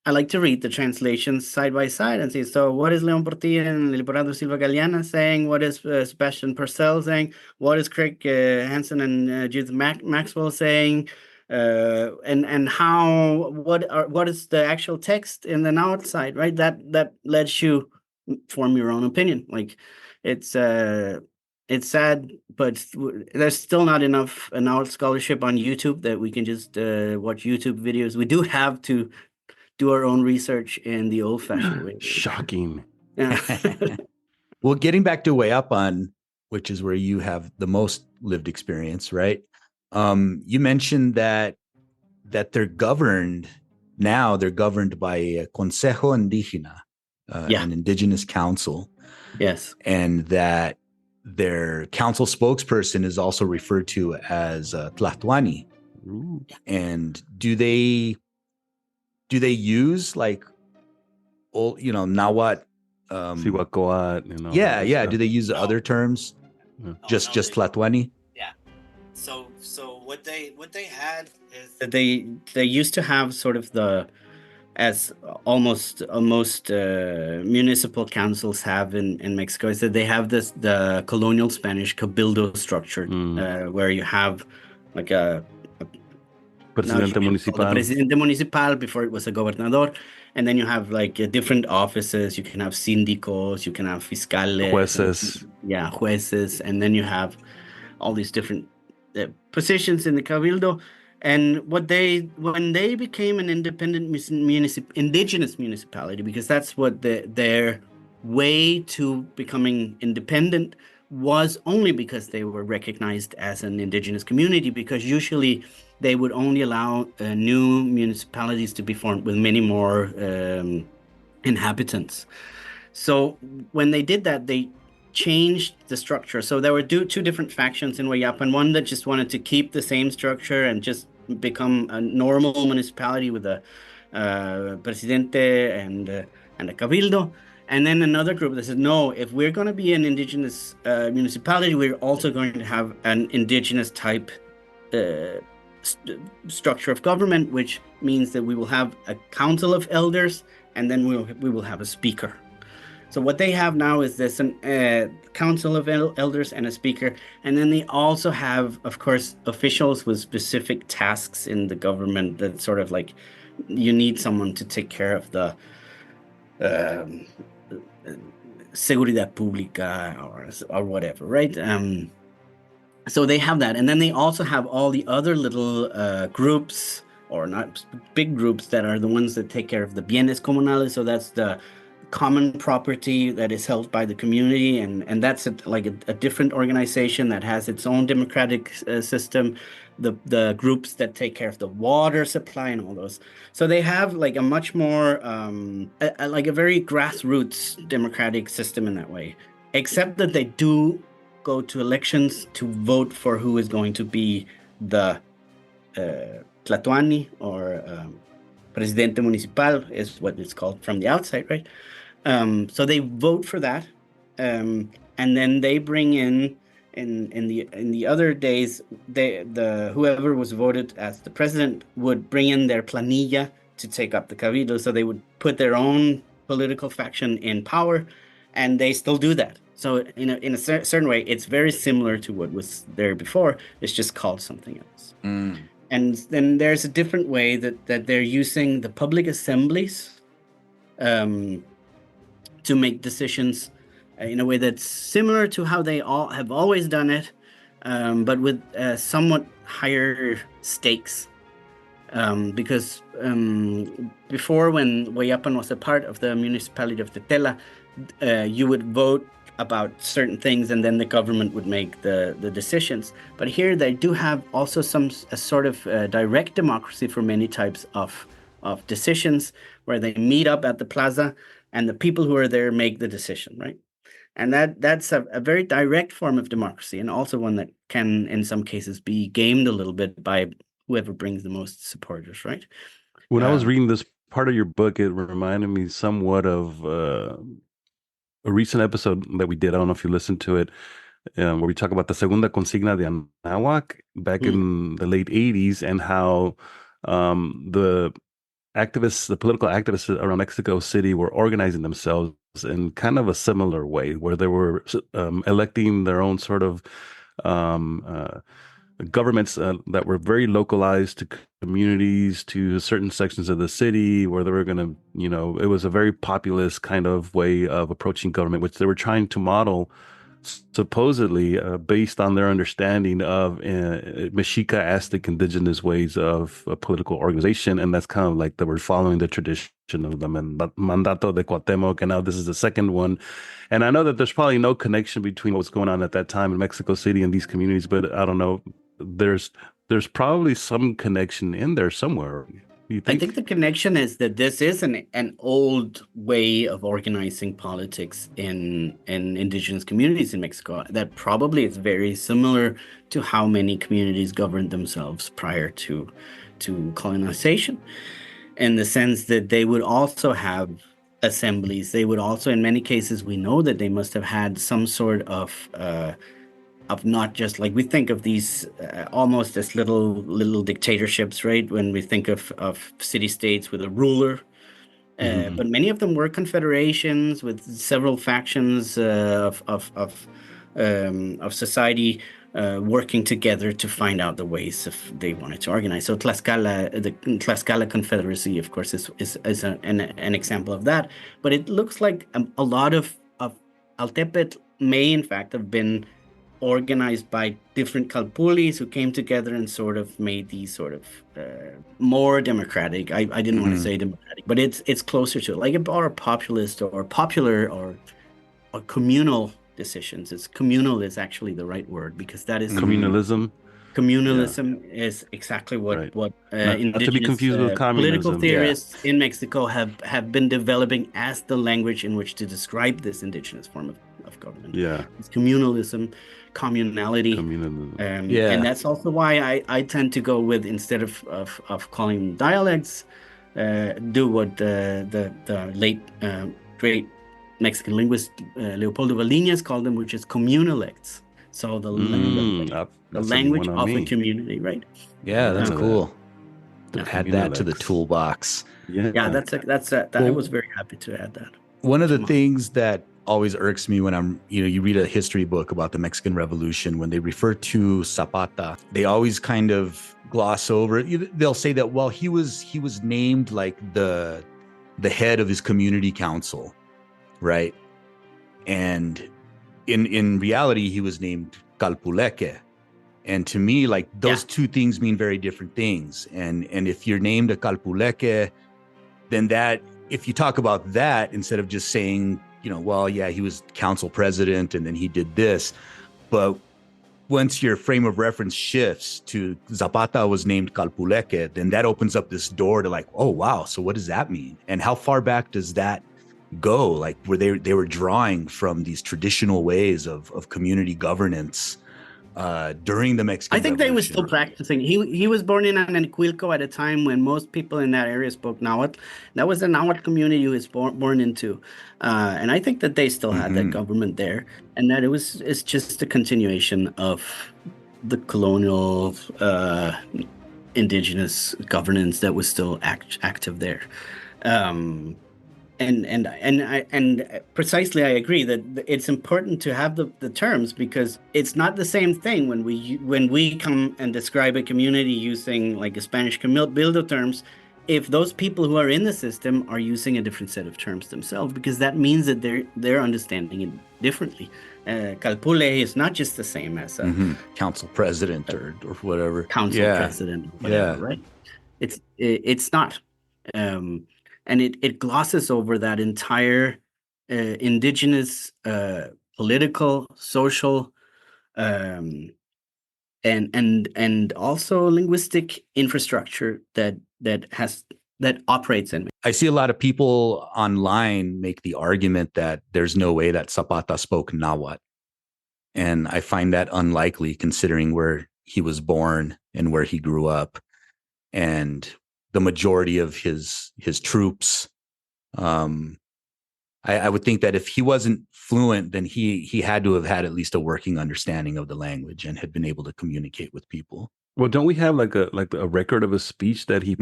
I like to read the translations side by side and see, so what is Leon Portilla and Liporado Silva Galeana saying? What is Sebastian Purcell saying? What is Craig Hansen and Judith Maxwell saying? And how, what is the actual text in the Nahuatl side, right? That lets you form your own opinion. Like, it's sad, but there's still not enough Nahuatl scholarship on YouTube that we can just watch YouTube videos. We do have to do our own research in the old-fashioned way. Shocking. Yeah. Well, getting back to Way Up On, which is where you have the most lived experience, right? You mentioned that they're governed by a Consejo Indígena, an indigenous council. Yes. And that their council spokesperson is also referred to as Tlatuani. Ooh. And do they use like old, you know, Nahuatl? Siwakoat, you know. Yeah. Do they use other terms? Yeah. Just Tlatuani? Yeah. So what they had is that they used to have sort of as almost most municipal councils have in Mexico, is that they have the colonial Spanish cabildo structure, where you have like a Presidente Municipal. Presidente Municipal, before it was a gobernador. And then you have like different offices. You can have síndicos, you can have fiscales. Jueces. Jueces. And then you have all these different positions in the cabildo. And when they became an independent indigenous municipality, because that's what their way to becoming independent was only because they were recognized as an indigenous community, because usually they would only allow new municipalities to be formed with many more inhabitants. So when they did that, they changed the structure. So there were two different factions in Huayapan, one that just wanted to keep the same structure and just become a normal municipality with a presidente and a cabildo. And then another group that said, no, if we're going to be an indigenous municipality, we're also going to have an indigenous type structure of government, which means that we will have a council of elders, and then we will have a speaker. So what they have now is this council of elders and a speaker, and then they also have, of course, officials with specific tasks in the government that sort of like, you need someone to take care of the seguridad pública or whatever, right? So they have that, and then they also have all the other little groups, or not big groups, that are the ones that take care of the bienes comunales. So that's the common property that is held by the community, and that's like a different organization that has its own democratic system. The groups that take care of the water supply and all those. So they have like a much more like a very grassroots democratic system in that way, except that they do go to elections to vote for who is going to be the Tlatoani, or Presidente Municipal is what it's called from the outside, right? So they vote for that, and then they bring in the other days, the whoever was voted as the president would bring in their planilla to take up the cabildo. So they would put their own political faction in power, and they still do that. So in a certain way, it's very similar to what was there before. It's just called something else. And then there's a different way that they're using the public assemblies to make decisions in a way that's similar to how they all have always done it, but with somewhat higher stakes. Because before, when Huayapan was a part of the municipality of Tetela, you would vote about certain things, and then the government would make the decisions. But here they do have also a sort of direct democracy for many types of decisions, where they meet up at the plaza, and the people who are there make the decision, right? And that's a very direct form of democracy, and also one that can, in some cases, be gamed a little bit by whoever brings the most supporters, right? When I was reading this part of your book, it reminded me somewhat of a recent episode that we did. I don't know if you listened to it, where we talk about the Segunda Consigna de Anáhuac back in the late 80s, and how the political activists around Mexico City were organizing themselves in kind of a similar way, where they were electing their own sort of governments that were very localized to communities, to certain sections of the city, where they were going to, it was a very populist kind of way of approaching government, which they were trying to model supposedly based on their understanding of Mexica Aztec indigenous ways of political organization. And that's kind of like they were following the tradition of the Mandato de Cuauhtémoc, and now this is the second one. And I know that there's probably no connection between what's going on at that time in Mexico City and these communities, but I don't know, there's probably some connection in there somewhere. I think the connection is that this is an old way of organizing politics in indigenous communities in Mexico that probably is very similar to how many communities governed themselves prior to colonization, in the sense that they would also have assemblies. They would also, in many cases, we know that they must have had some sort of not just like we think of these almost as little dictatorships, right? When we think of city-states with a ruler, but many of them were confederations with several factions of society working together to find out the ways if they wanted to organize. So Tlaxcala, the Tlaxcala Confederacy, of course, is an example of that. But it looks like a lot of Altepetl may in fact have been organized by different Calpulis who came together and sort of made these sort of more democratic. I didn't want to say democratic, but it's closer to it, like a populist or popular or communal decisions. It's communal is actually the right word, because that is Communalism. Communalism is exactly what Right. what Not to be indigenous confused with political communism. theorists in Mexico have been developing as the language in which to describe this indigenous form of government. Yeah. It's communalism, communality. Communalism. And that's also why I tend to go with, instead of calling them dialects, do what the late great Mexican linguist Leopoldo Valinas called them, which is communalects. So the language of a community, right? Yeah, that's cool. Add that to the Communalex. toolbox. Yeah, I was very happy to add that. One of the things that always irks me when I'm, you read a history book about the Mexican Revolution, when they refer to Zapata, they always kind of gloss over it. They'll say that, well, he was named like the head of his community council, right? And in reality, he was named Calpuleque. And to me, like, those two things mean very different things. And if you're named a Calpuleque, then that, if you talk about that, instead of just saying, well, yeah, he was council president and then he did this. But once your frame of reference shifts to Zapata was named Calpuleque, then that opens up this door to like, oh, wow. So what does that mean? And how far back does that go? Like, where they were drawing from these traditional ways of community governance during the Mexican I think Revolution. they were still practicing. He was born in Anahuilco at a time when most people in that area spoke Nahuatl. That was the Nahuatl community he was born into, and I think that they still had that government there, and that it's just a continuation of the colonial indigenous governance that was still active there. And precisely, I agree that it's important to have the terms, because it's not the same thing when we come and describe a community using like a Spanish Cabildo terms, if those people who are in the system are using a different set of terms themselves, because that means that they're understanding it differently. Calpule is not just the same as a council president or whatever. Council president, or whatever, right? It's not. And it glosses over that entire indigenous political, social, and also linguistic infrastructure that operates in. I see a lot of people online make the argument that there's no way that Zapata spoke Nahuatl, and I find that unlikely considering where he was born and where he grew up, and the majority of his troops. I would think that if he wasn't fluent, then he had to have had at least a working understanding of the language and had been able to communicate with people. Well, don't we have like a record of a speech that he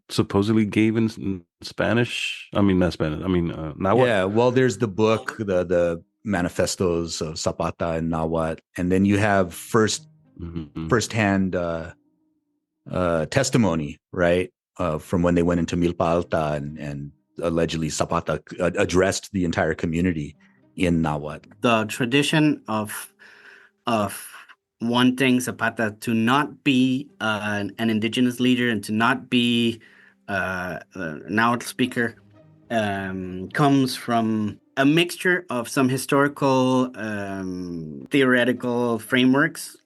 supposedly gave in Spanish? I mean, not Spanish. I mean, Nahuatl. Yeah, well, there's the book, the manifestos of Zapata and Nahuatl, and then you have firsthand testimony, right? From when they went into Milpa Alta and allegedly Zapata addressed the entire community in Nahuatl. The tradition of wanting Zapata to not be an indigenous leader and to not be a Nahuatl speaker comes from a mixture of some historical theoretical frameworks,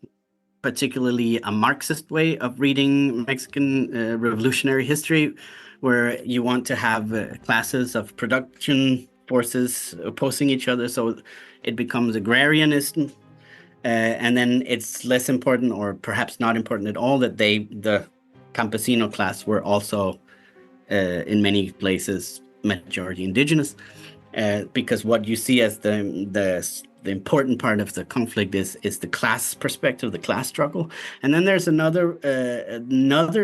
particularly a Marxist way of reading Mexican revolutionary history, where you want to have classes of production forces opposing each other, so it becomes agrarianism, and then it's less important, or perhaps not important at all, that the campesino class were also in many places majority indigenous, because what you see as the important part of the conflict is the class perspective, the class struggle. And then there's another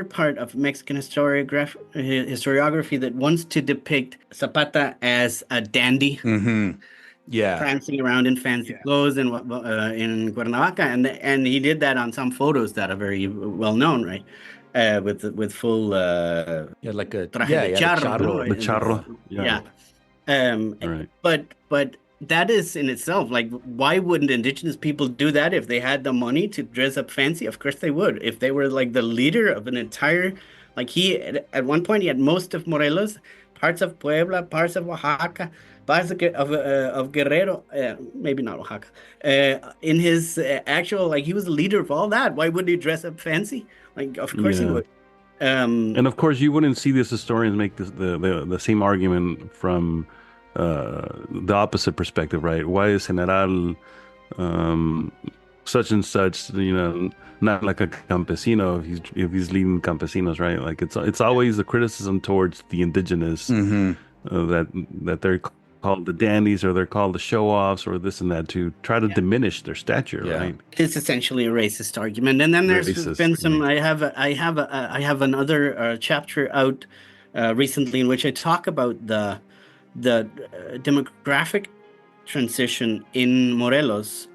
part of Mexican historiography that wants to depict Zapata as a dandy, prancing around in fancy clothes and in Cuernavaca, and he did that on some photos that are very well known, right? With full like a traje de charro, the charro, right? But that is in itself, like, why wouldn't indigenous people do that if they had the money to dress up fancy? Of course they would. If they were like the leader of an entire, like, he at one point he had most of Morelos, parts of Puebla, parts of Oaxaca, Paz of Guerrero, maybe not Oaxaca. In his actual, like, he was the leader of all that. Why wouldn't he dress up fancy? Like, of course he would. And of course, you wouldn't see these historians make the same argument from the opposite perspective, right? Why is General such and such, not like a campesino if he's leading campesinos, right? Like it's always a criticism towards the indigenous that they're called the dandies or they're called the show-offs or this and that to try to diminish their stature, right? It's essentially a racist argument. And then there's been some. I have another chapter out recently in which I talk about the demographic transition in Morelos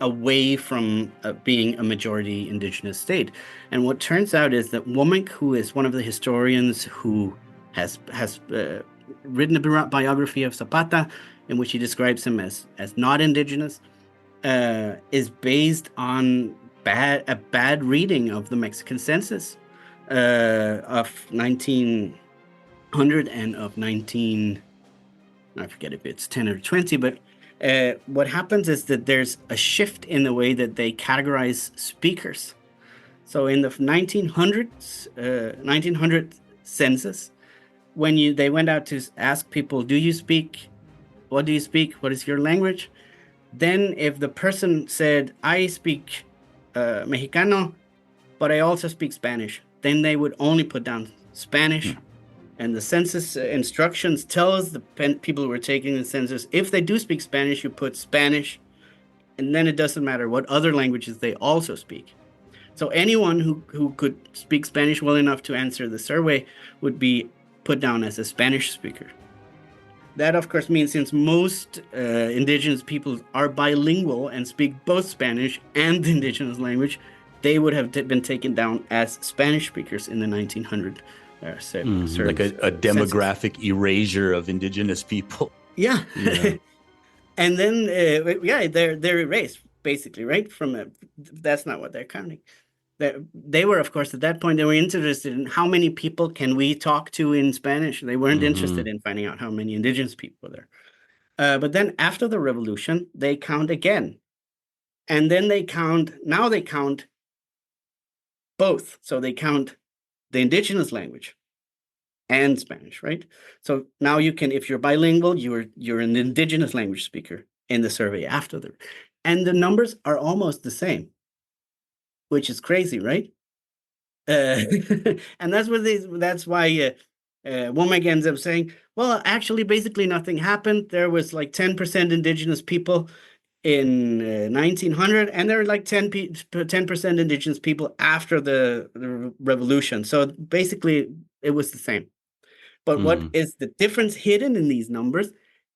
away from being a majority indigenous state. And what turns out is that Womack, who is one of the historians who has written a biography of Zapata in which he describes him as not indigenous, is based on a bad reading of the Mexican census of 1900 and of 19, I forget if it's 10 or 20, but what happens is that there's a shift in the way that they categorize speakers. So in the 1900 census, when they went out to ask people, what do you speak? What is your language? Then if the person said, I speak Mexicano, but I also speak Spanish, then they would only put down Spanish. And the census instructions tells the people who are taking the census, if they do speak Spanish, you put Spanish, and then it doesn't matter what other languages they also speak. So anyone who could speak Spanish well enough to answer the survey would be put down as a Spanish speaker. That, of course, means since most indigenous peoples are bilingual and speak both Spanish and the indigenous language, they would have been taken down as Spanish speakers in the 1900 survey. Like a demographic erasure of indigenous people. Yeah. And then, they're erased, basically, right? That's not what they're counting. They were, of course, at that point, they were interested in how many people can we talk to in Spanish. They weren't interested in finding out how many indigenous people were there. But then after the revolution, they count again. And then they count both. So they count the indigenous language and Spanish, right? So now you can, if you're bilingual, you're an indigenous language speaker in the survey after and the numbers are almost the same, which is crazy, right? And that's why Womack ends up saying, well, actually, basically nothing happened. There was like 10% indigenous people in 1900, and there were like 10% indigenous people after the revolution. So basically, it was the same. But what is the difference hidden in these numbers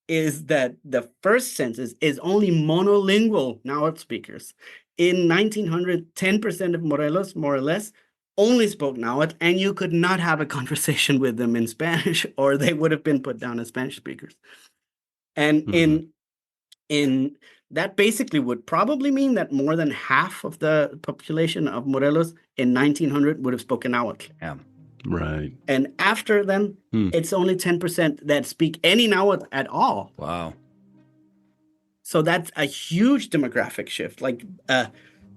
is that the first census is only monolingual Nahuatl speakers. In 1900, 10% of Morelos, more or less, only spoke Nahuatl, and you could not have a conversation with them in Spanish, or they would have been put down as Spanish speakers. And in that basically would probably mean that more than half of the population of Morelos in 1900 would have spoken Nahuatl. Yeah. Right. And after them, it's only 10% that speak any Nahuatl at all. Wow. So that's a huge demographic shift, like a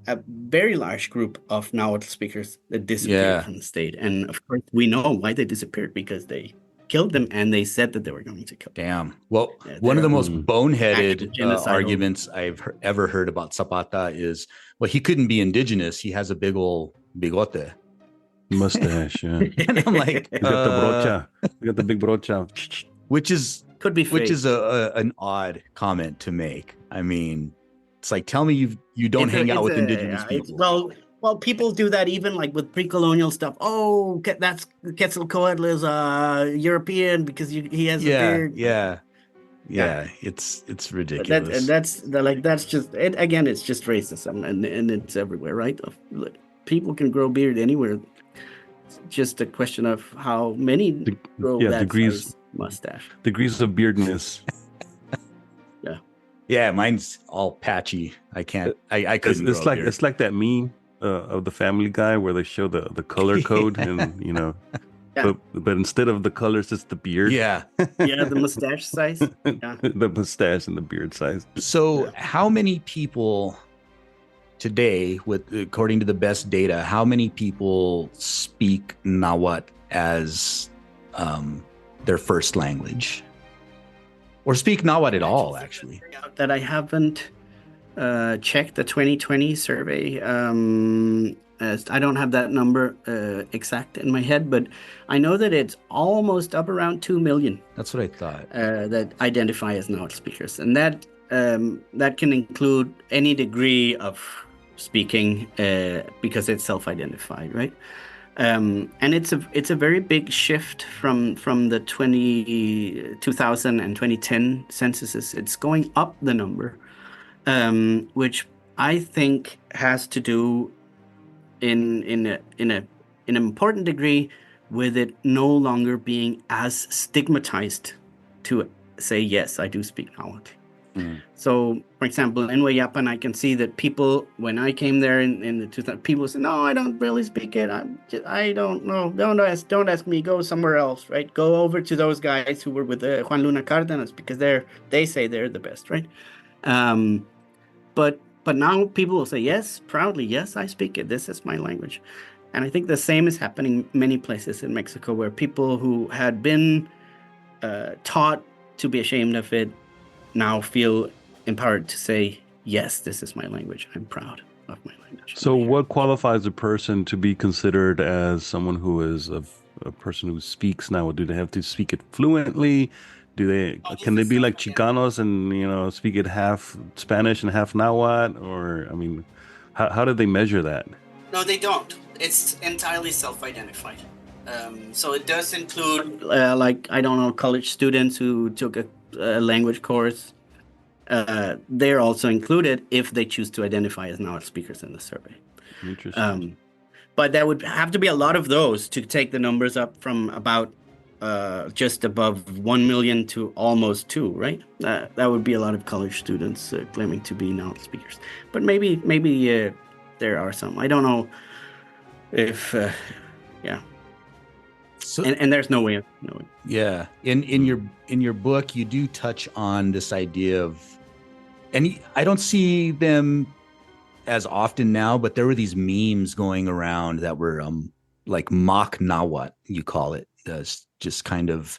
very large group of Nahuatl speakers that disappeared from the state. And of course, we know why they disappeared, because they killed them and they said that they were going to kill them. Damn. Well, one of the most boneheaded arguments I've ever heard about Zapata is, well, he couldn't be indigenous. He has a big old bigote. Mustache, yeah. And I'm like, you got the brocha. You got the big brocha. Which is could be fake. Which is an odd comment to make. I mean, it's like, tell me you don't hang out with indigenous people. Well, people do that even like with pre-colonial stuff. Oh, that's Quetzalcoatl is European because he has a beard. Yeah. It's ridiculous. And that's just it. Again, it's just racism, and it's everywhere, right? People can grow beard anywhere. It's just a question of how many grow that degrees mustache. Degrees of beardness. Yeah, mine's all patchy. I can't. I couldn't. It's like that meme of the Family Guy where they show the color code and Yeah. but instead of the colors, it's the beard. Yeah. Yeah, the mustache size. Yeah. The mustache and the beard size. So how many people today, according to the best data, how many people speak Nahuatl as their first language? Or speak Nahuatl at all, actually? That I haven't checked the 2020 survey. As I don't have that number exact in my head, but I know that it's almost up around 2 million. That's what I thought. That identify as Nahuatl speakers, and that can include any degree of speaking because it's self-identified, right? And it's a very big shift from the 2000 and 2010 censuses. It's going up the number, which I think has to do in an important degree with it no longer being as stigmatized to say, yes, I do speak Nahuatl. So, for example, in Huayapan, I can see that people, when I came there in the 2000s, people say, no, I don't really speak it. I don't know. Don't ask me. Go somewhere else, right? Go over to those guys who were with Juan Luna Cárdenas, because they say they're the best, right? But now people will say, yes, proudly, yes, I speak it. This is my language. And I think the same is happening many places in Mexico, where people who had been taught to be ashamed of it now feel empowered to say, yes, this is my language. I'm proud of my language. So what qualifies a person to be considered as someone who is a person who speaks now? Do they have to speak it fluently? Can they be like Chicanos and, speak it half Spanish and half Nahuatl? Or, I mean, how do they measure that? No, they don't. It's entirely self-identified. So it does include, college students who took a language course. They're also included if they choose to identify as Nahuatl speakers in the survey. Interesting. But there would have to be a lot of those to take the numbers up from about just above 1 million to almost 2, right? That would be a lot of college students claiming to be Nahuatl speakers. But maybe there are some. I don't know if, So, and there's no way of knowing. Yeah. In your book, you do touch on this idea of, and I don't see them as often now, but there were these memes going around that were like mock Nahuatl, you call it, just kind of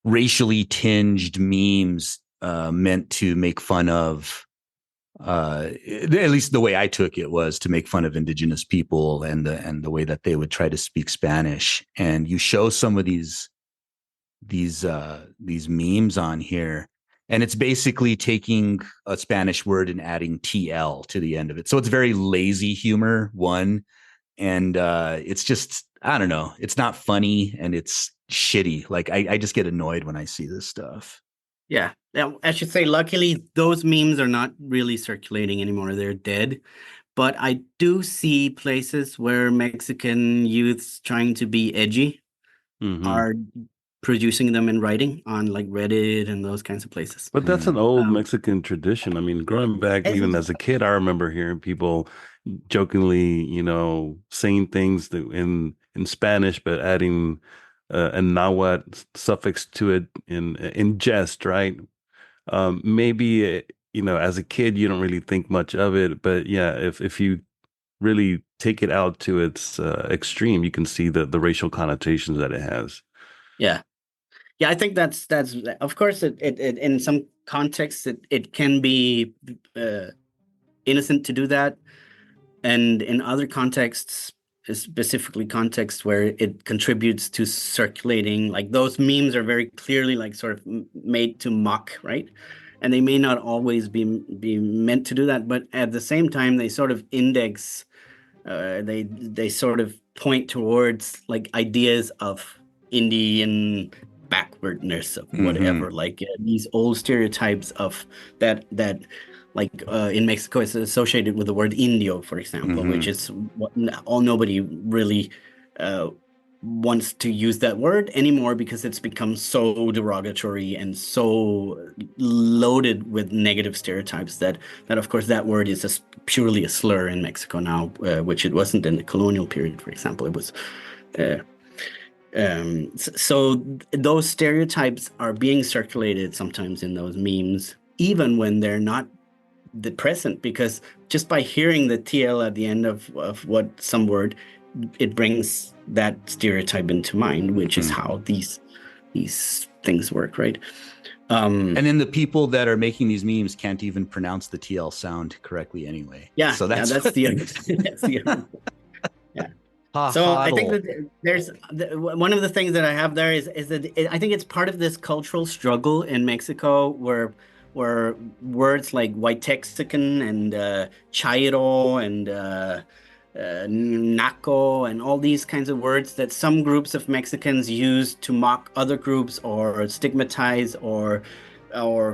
racially tinged memes meant to make fun of, at least the way I took it was to make fun of indigenous people and the way that they would try to speak Spanish. And you show some of these memes on here, and it's basically taking a Spanish word and adding TL to the end of it. So it's very lazy humor, and it's just, I don't know, it's not funny and it's shitty. Like I just get annoyed when I see this stuff. Yeah, I should say, luckily, those memes are not really circulating anymore. They're dead. But I do see places where Mexican youths trying to be edgy are producing them in writing on like Reddit and those kinds of places. But that's an old Mexican tradition. I mean, growing back, even as a kid, I remember hearing people jokingly, saying things in Spanish, but adding a Nahuatl suffix to it in jest, right? Maybe as a kid you don't really think much of it, but yeah, if you really take it out to its extreme, you can see the racial connotations that it has. Yeah, I think that's of course it in some contexts it can be innocent to do that, and in other contexts, specifically contexts where it contributes to circulating, like those memes are very clearly like sort of made to mock, right? And they may not always be meant to do that, but at the same time they sort of index, they sort of point towards like ideas of Indian backwardness of whatever, like these old stereotypes of that like in Mexico, it's associated with the word indio, for example, which is what nobody really wants to use that word anymore because it's become so derogatory and so loaded with negative stereotypes that of course that word is purely a slur in Mexico now, which it wasn't in the colonial period, for example. It was So those stereotypes are being circulated sometimes in those memes, even when they're not the present, because just by hearing the TL at the end of what some word, it brings that stereotype into mind, which is how these things work, right? And then the people that are making these memes can't even pronounce the TL sound correctly anyway. Yeah, so that's that's the other. Yeah. So I think that there's one of the things that I have there is that I think it's part of this cultural struggle in Mexico where words like white Texican and chairo and naco and all these kinds of words that some groups of Mexicans use to mock other groups or stigmatize or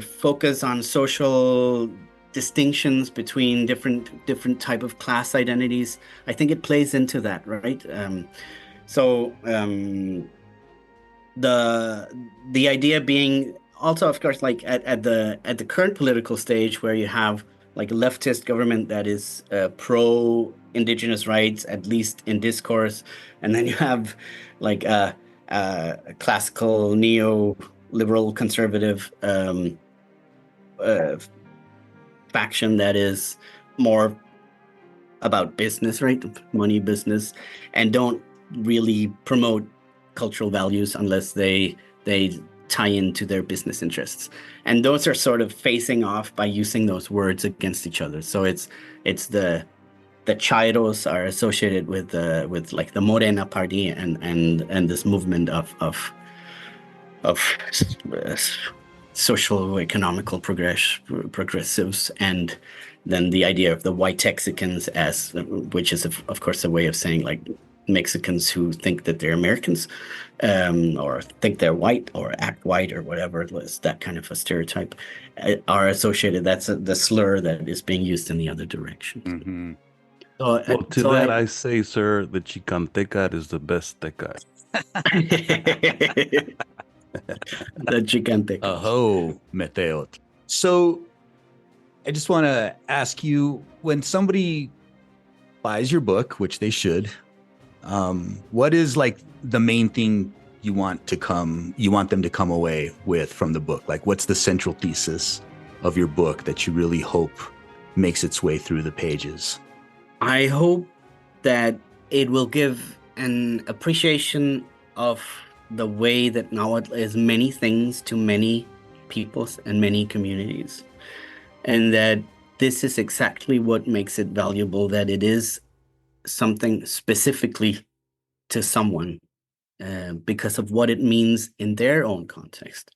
focus on social distinctions between different type of class identities. I think it plays into that, right? The idea being also, of course, like at the current political stage where you have like a leftist government that is pro indigenous rights, at least in discourse, and then you have like a classical neo-liberal conservative faction that is more about business, right? Money, business, and don't really promote cultural values unless they tie into their business interests. And those are sort of facing off by using those words against each other. So it's the chairos are associated with like the Morena party and this movement of social economical progressives, and then the idea of the white Texicans as, which is of course a way of saying like Mexicans who think that they're Americans, or think they're white or act white or whatever it was, that kind of a stereotype, are associated. That's the slur that is being used in the other direction. Mm-hmm. I say, sir, the Chicanteca is the best teca. The Chicanteca. Oh, Meteot. So I just want to ask you, when somebody buys your book, which they should, what is like the main thing you want them to come away with from the book? Like, what's the central thesis of your book that you really hope makes its way through the pages? I hope that it will give an appreciation of the way that Nahuatl is many things to many peoples and many communities, and that this is exactly what makes it valuable, that it is something specifically to someone because of what it means in their own context.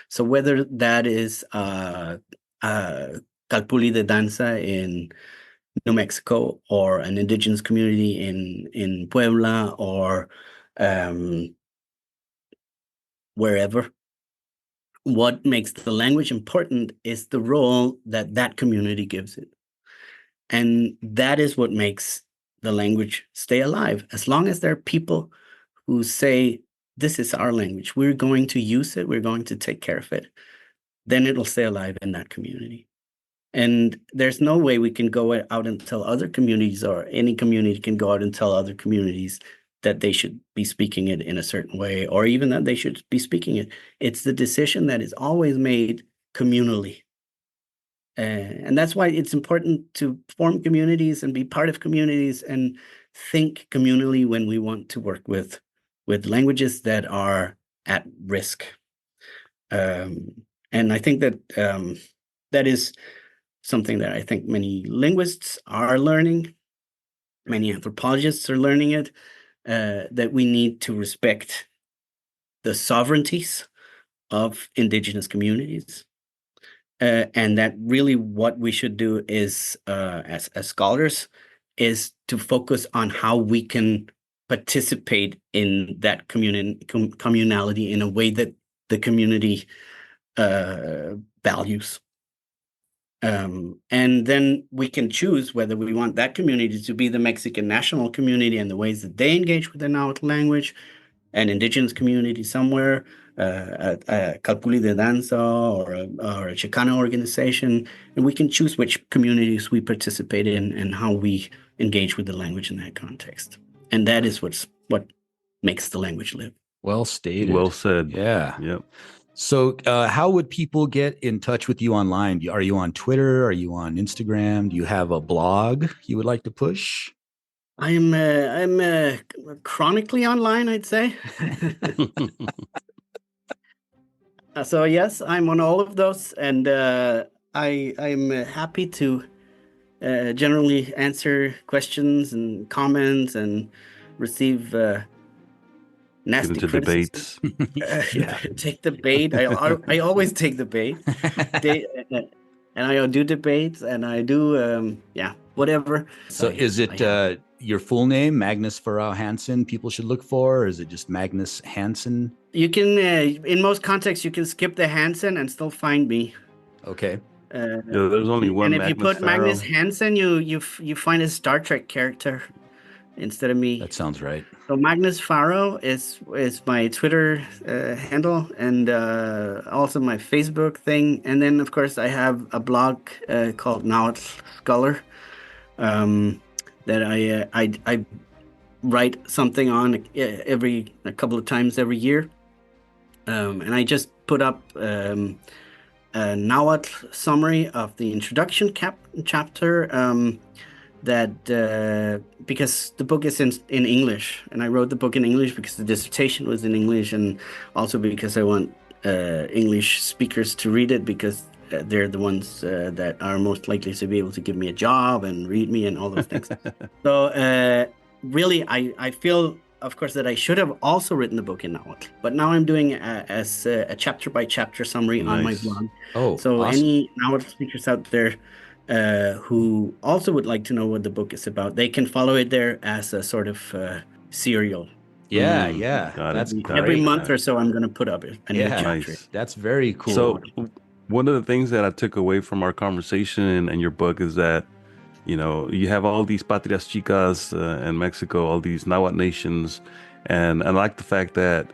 So whether that is Calpulli de Danza in New Mexico, or an indigenous community in Puebla, or wherever, what makes the language important is the role that that community gives it. And that is what makes the language stay alive. As long as there are people who say, this is our language, we're going to use it, we're going to take care of it, then it'll stay alive in that community. And there's no way we can go out and tell other communities, or any community can go out and tell other communities that they should be speaking it in a certain way, or even that they should be speaking it. It's the decision that is always made communally. And that's why it's important to form communities and be part of communities and think communally when we want to work with languages that are at risk. And I think that that is something that I think many linguists are learning, many anthropologists are learning it, that we need to respect the sovereignties of indigenous communities. And that really what we should do is, as scholars, is to focus on how we can participate in that communality in a way that the community values. And then we can choose whether we want that community to be the Mexican national community and the ways that they engage with the Nahuatl language, an indigenous community somewhere, a Calpulli de Danza, or a Chicana organization, and we can choose which communities we participate in and how we engage with the language in that context. And that is what makes the language live. Well stated. Well said. Yeah. Yep. So how would people get in touch with you online? Are you on Twitter? Are you on Instagram? Do you have a blog you would like to push? I'm chronically online, I'd say. So yes, I'm on all of those, and I'm happy to generally answer questions and comments and receive nasty Get into criticism. debates. Take the bait. I always take the bait. And I do debates, and I do whatever. So is it your full name, Magnus Pharao Hansen, people should look for, or is it just Magnus Hansen? You can, in most contexts, you can skip the Hansen and still find me. Okay. There's only one. And if you put Magnus Hansen, you find a Star Trek character instead of me. That sounds right. So Magnus Pharao is my Twitter handle, and also my Facebook thing. And then, of course, I have a blog called Nahuatl Scholar that I write something on a couple of times every year. And I just put up a Nahuatl summary of the introduction chapter because the book is in English, and I wrote the book in English because the dissertation was in English, and also because I want English speakers to read it, because they're the ones that are most likely to be able to give me a job and read me and all those things. So really, I feel, of course, that I should have also written the book in Nahuatl, but now I'm doing as a chapter by chapter summary on my blog. Oh, so awesome. Any Nahuatl speakers out there who also would like to know what the book is about, they can follow it there as a sort of serial. Yeah, That's every month or so I'm going to put up a new chapter. Nice. That's very cool. So one of the things that I took away from our conversation and your book is that, you know, you have all these patrias chicas in Mexico, all these Nahuatl nations, and I like the fact that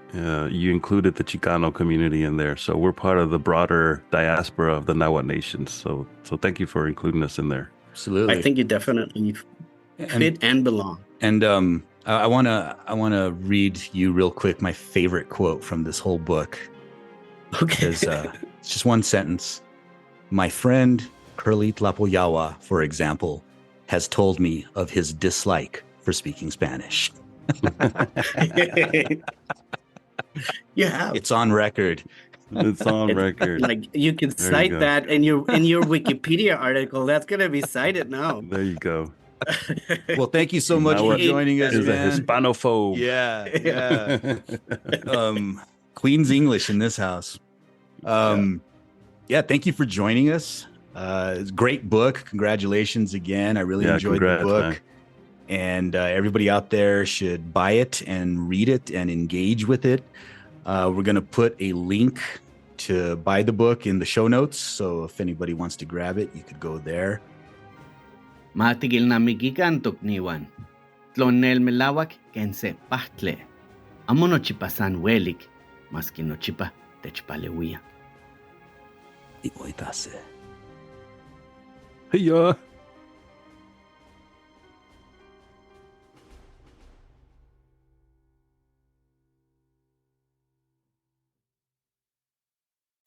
you included the Chicano community in there. So we're part of the broader diaspora of the Nahuatl Nations. So thank you for including us in there. Absolutely. I think you definitely fit and belong. And I wanna read you real quick my favorite quote from this whole book. Okay. Because it's just one sentence. My friend Kurly Tlapoyawa, for example, has told me of his dislike for speaking Spanish. Yeah, It's on record. It's on record. Like you can There cite you go. that in your Wikipedia article. That's gonna be cited now. There you go. Well, thank you so much for Nahuatl joining us, is a man. Hispanophobe. Yeah. Queen's English in this house. Yeah, thank you for joining us. It's a great book. Congratulations again. I really enjoyed the book. Man. And everybody out there should buy it and read it and engage with it. We're going to put a link to buy the book in the show notes. So if anybody wants to grab it, you could go there. Matigil na migigan tukniwan. Tlonel melawak kense pachtle. Amono chipasan welik. Maskino chipa techpalewia. Imoitase. Hey,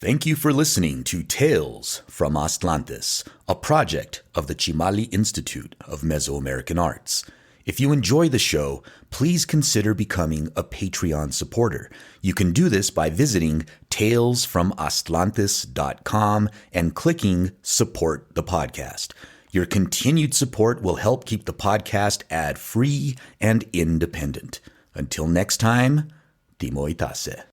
Thank you for listening to Tales from Atlantis, a project of the Chimali Institute of Mesoamerican Arts. If you enjoy the show, please consider becoming a Patreon supporter. You can do this by visiting talesfromatlantis.com and clicking Support the Podcast. Your continued support will help keep the podcast ad-free and independent. Until next time, Timoitase.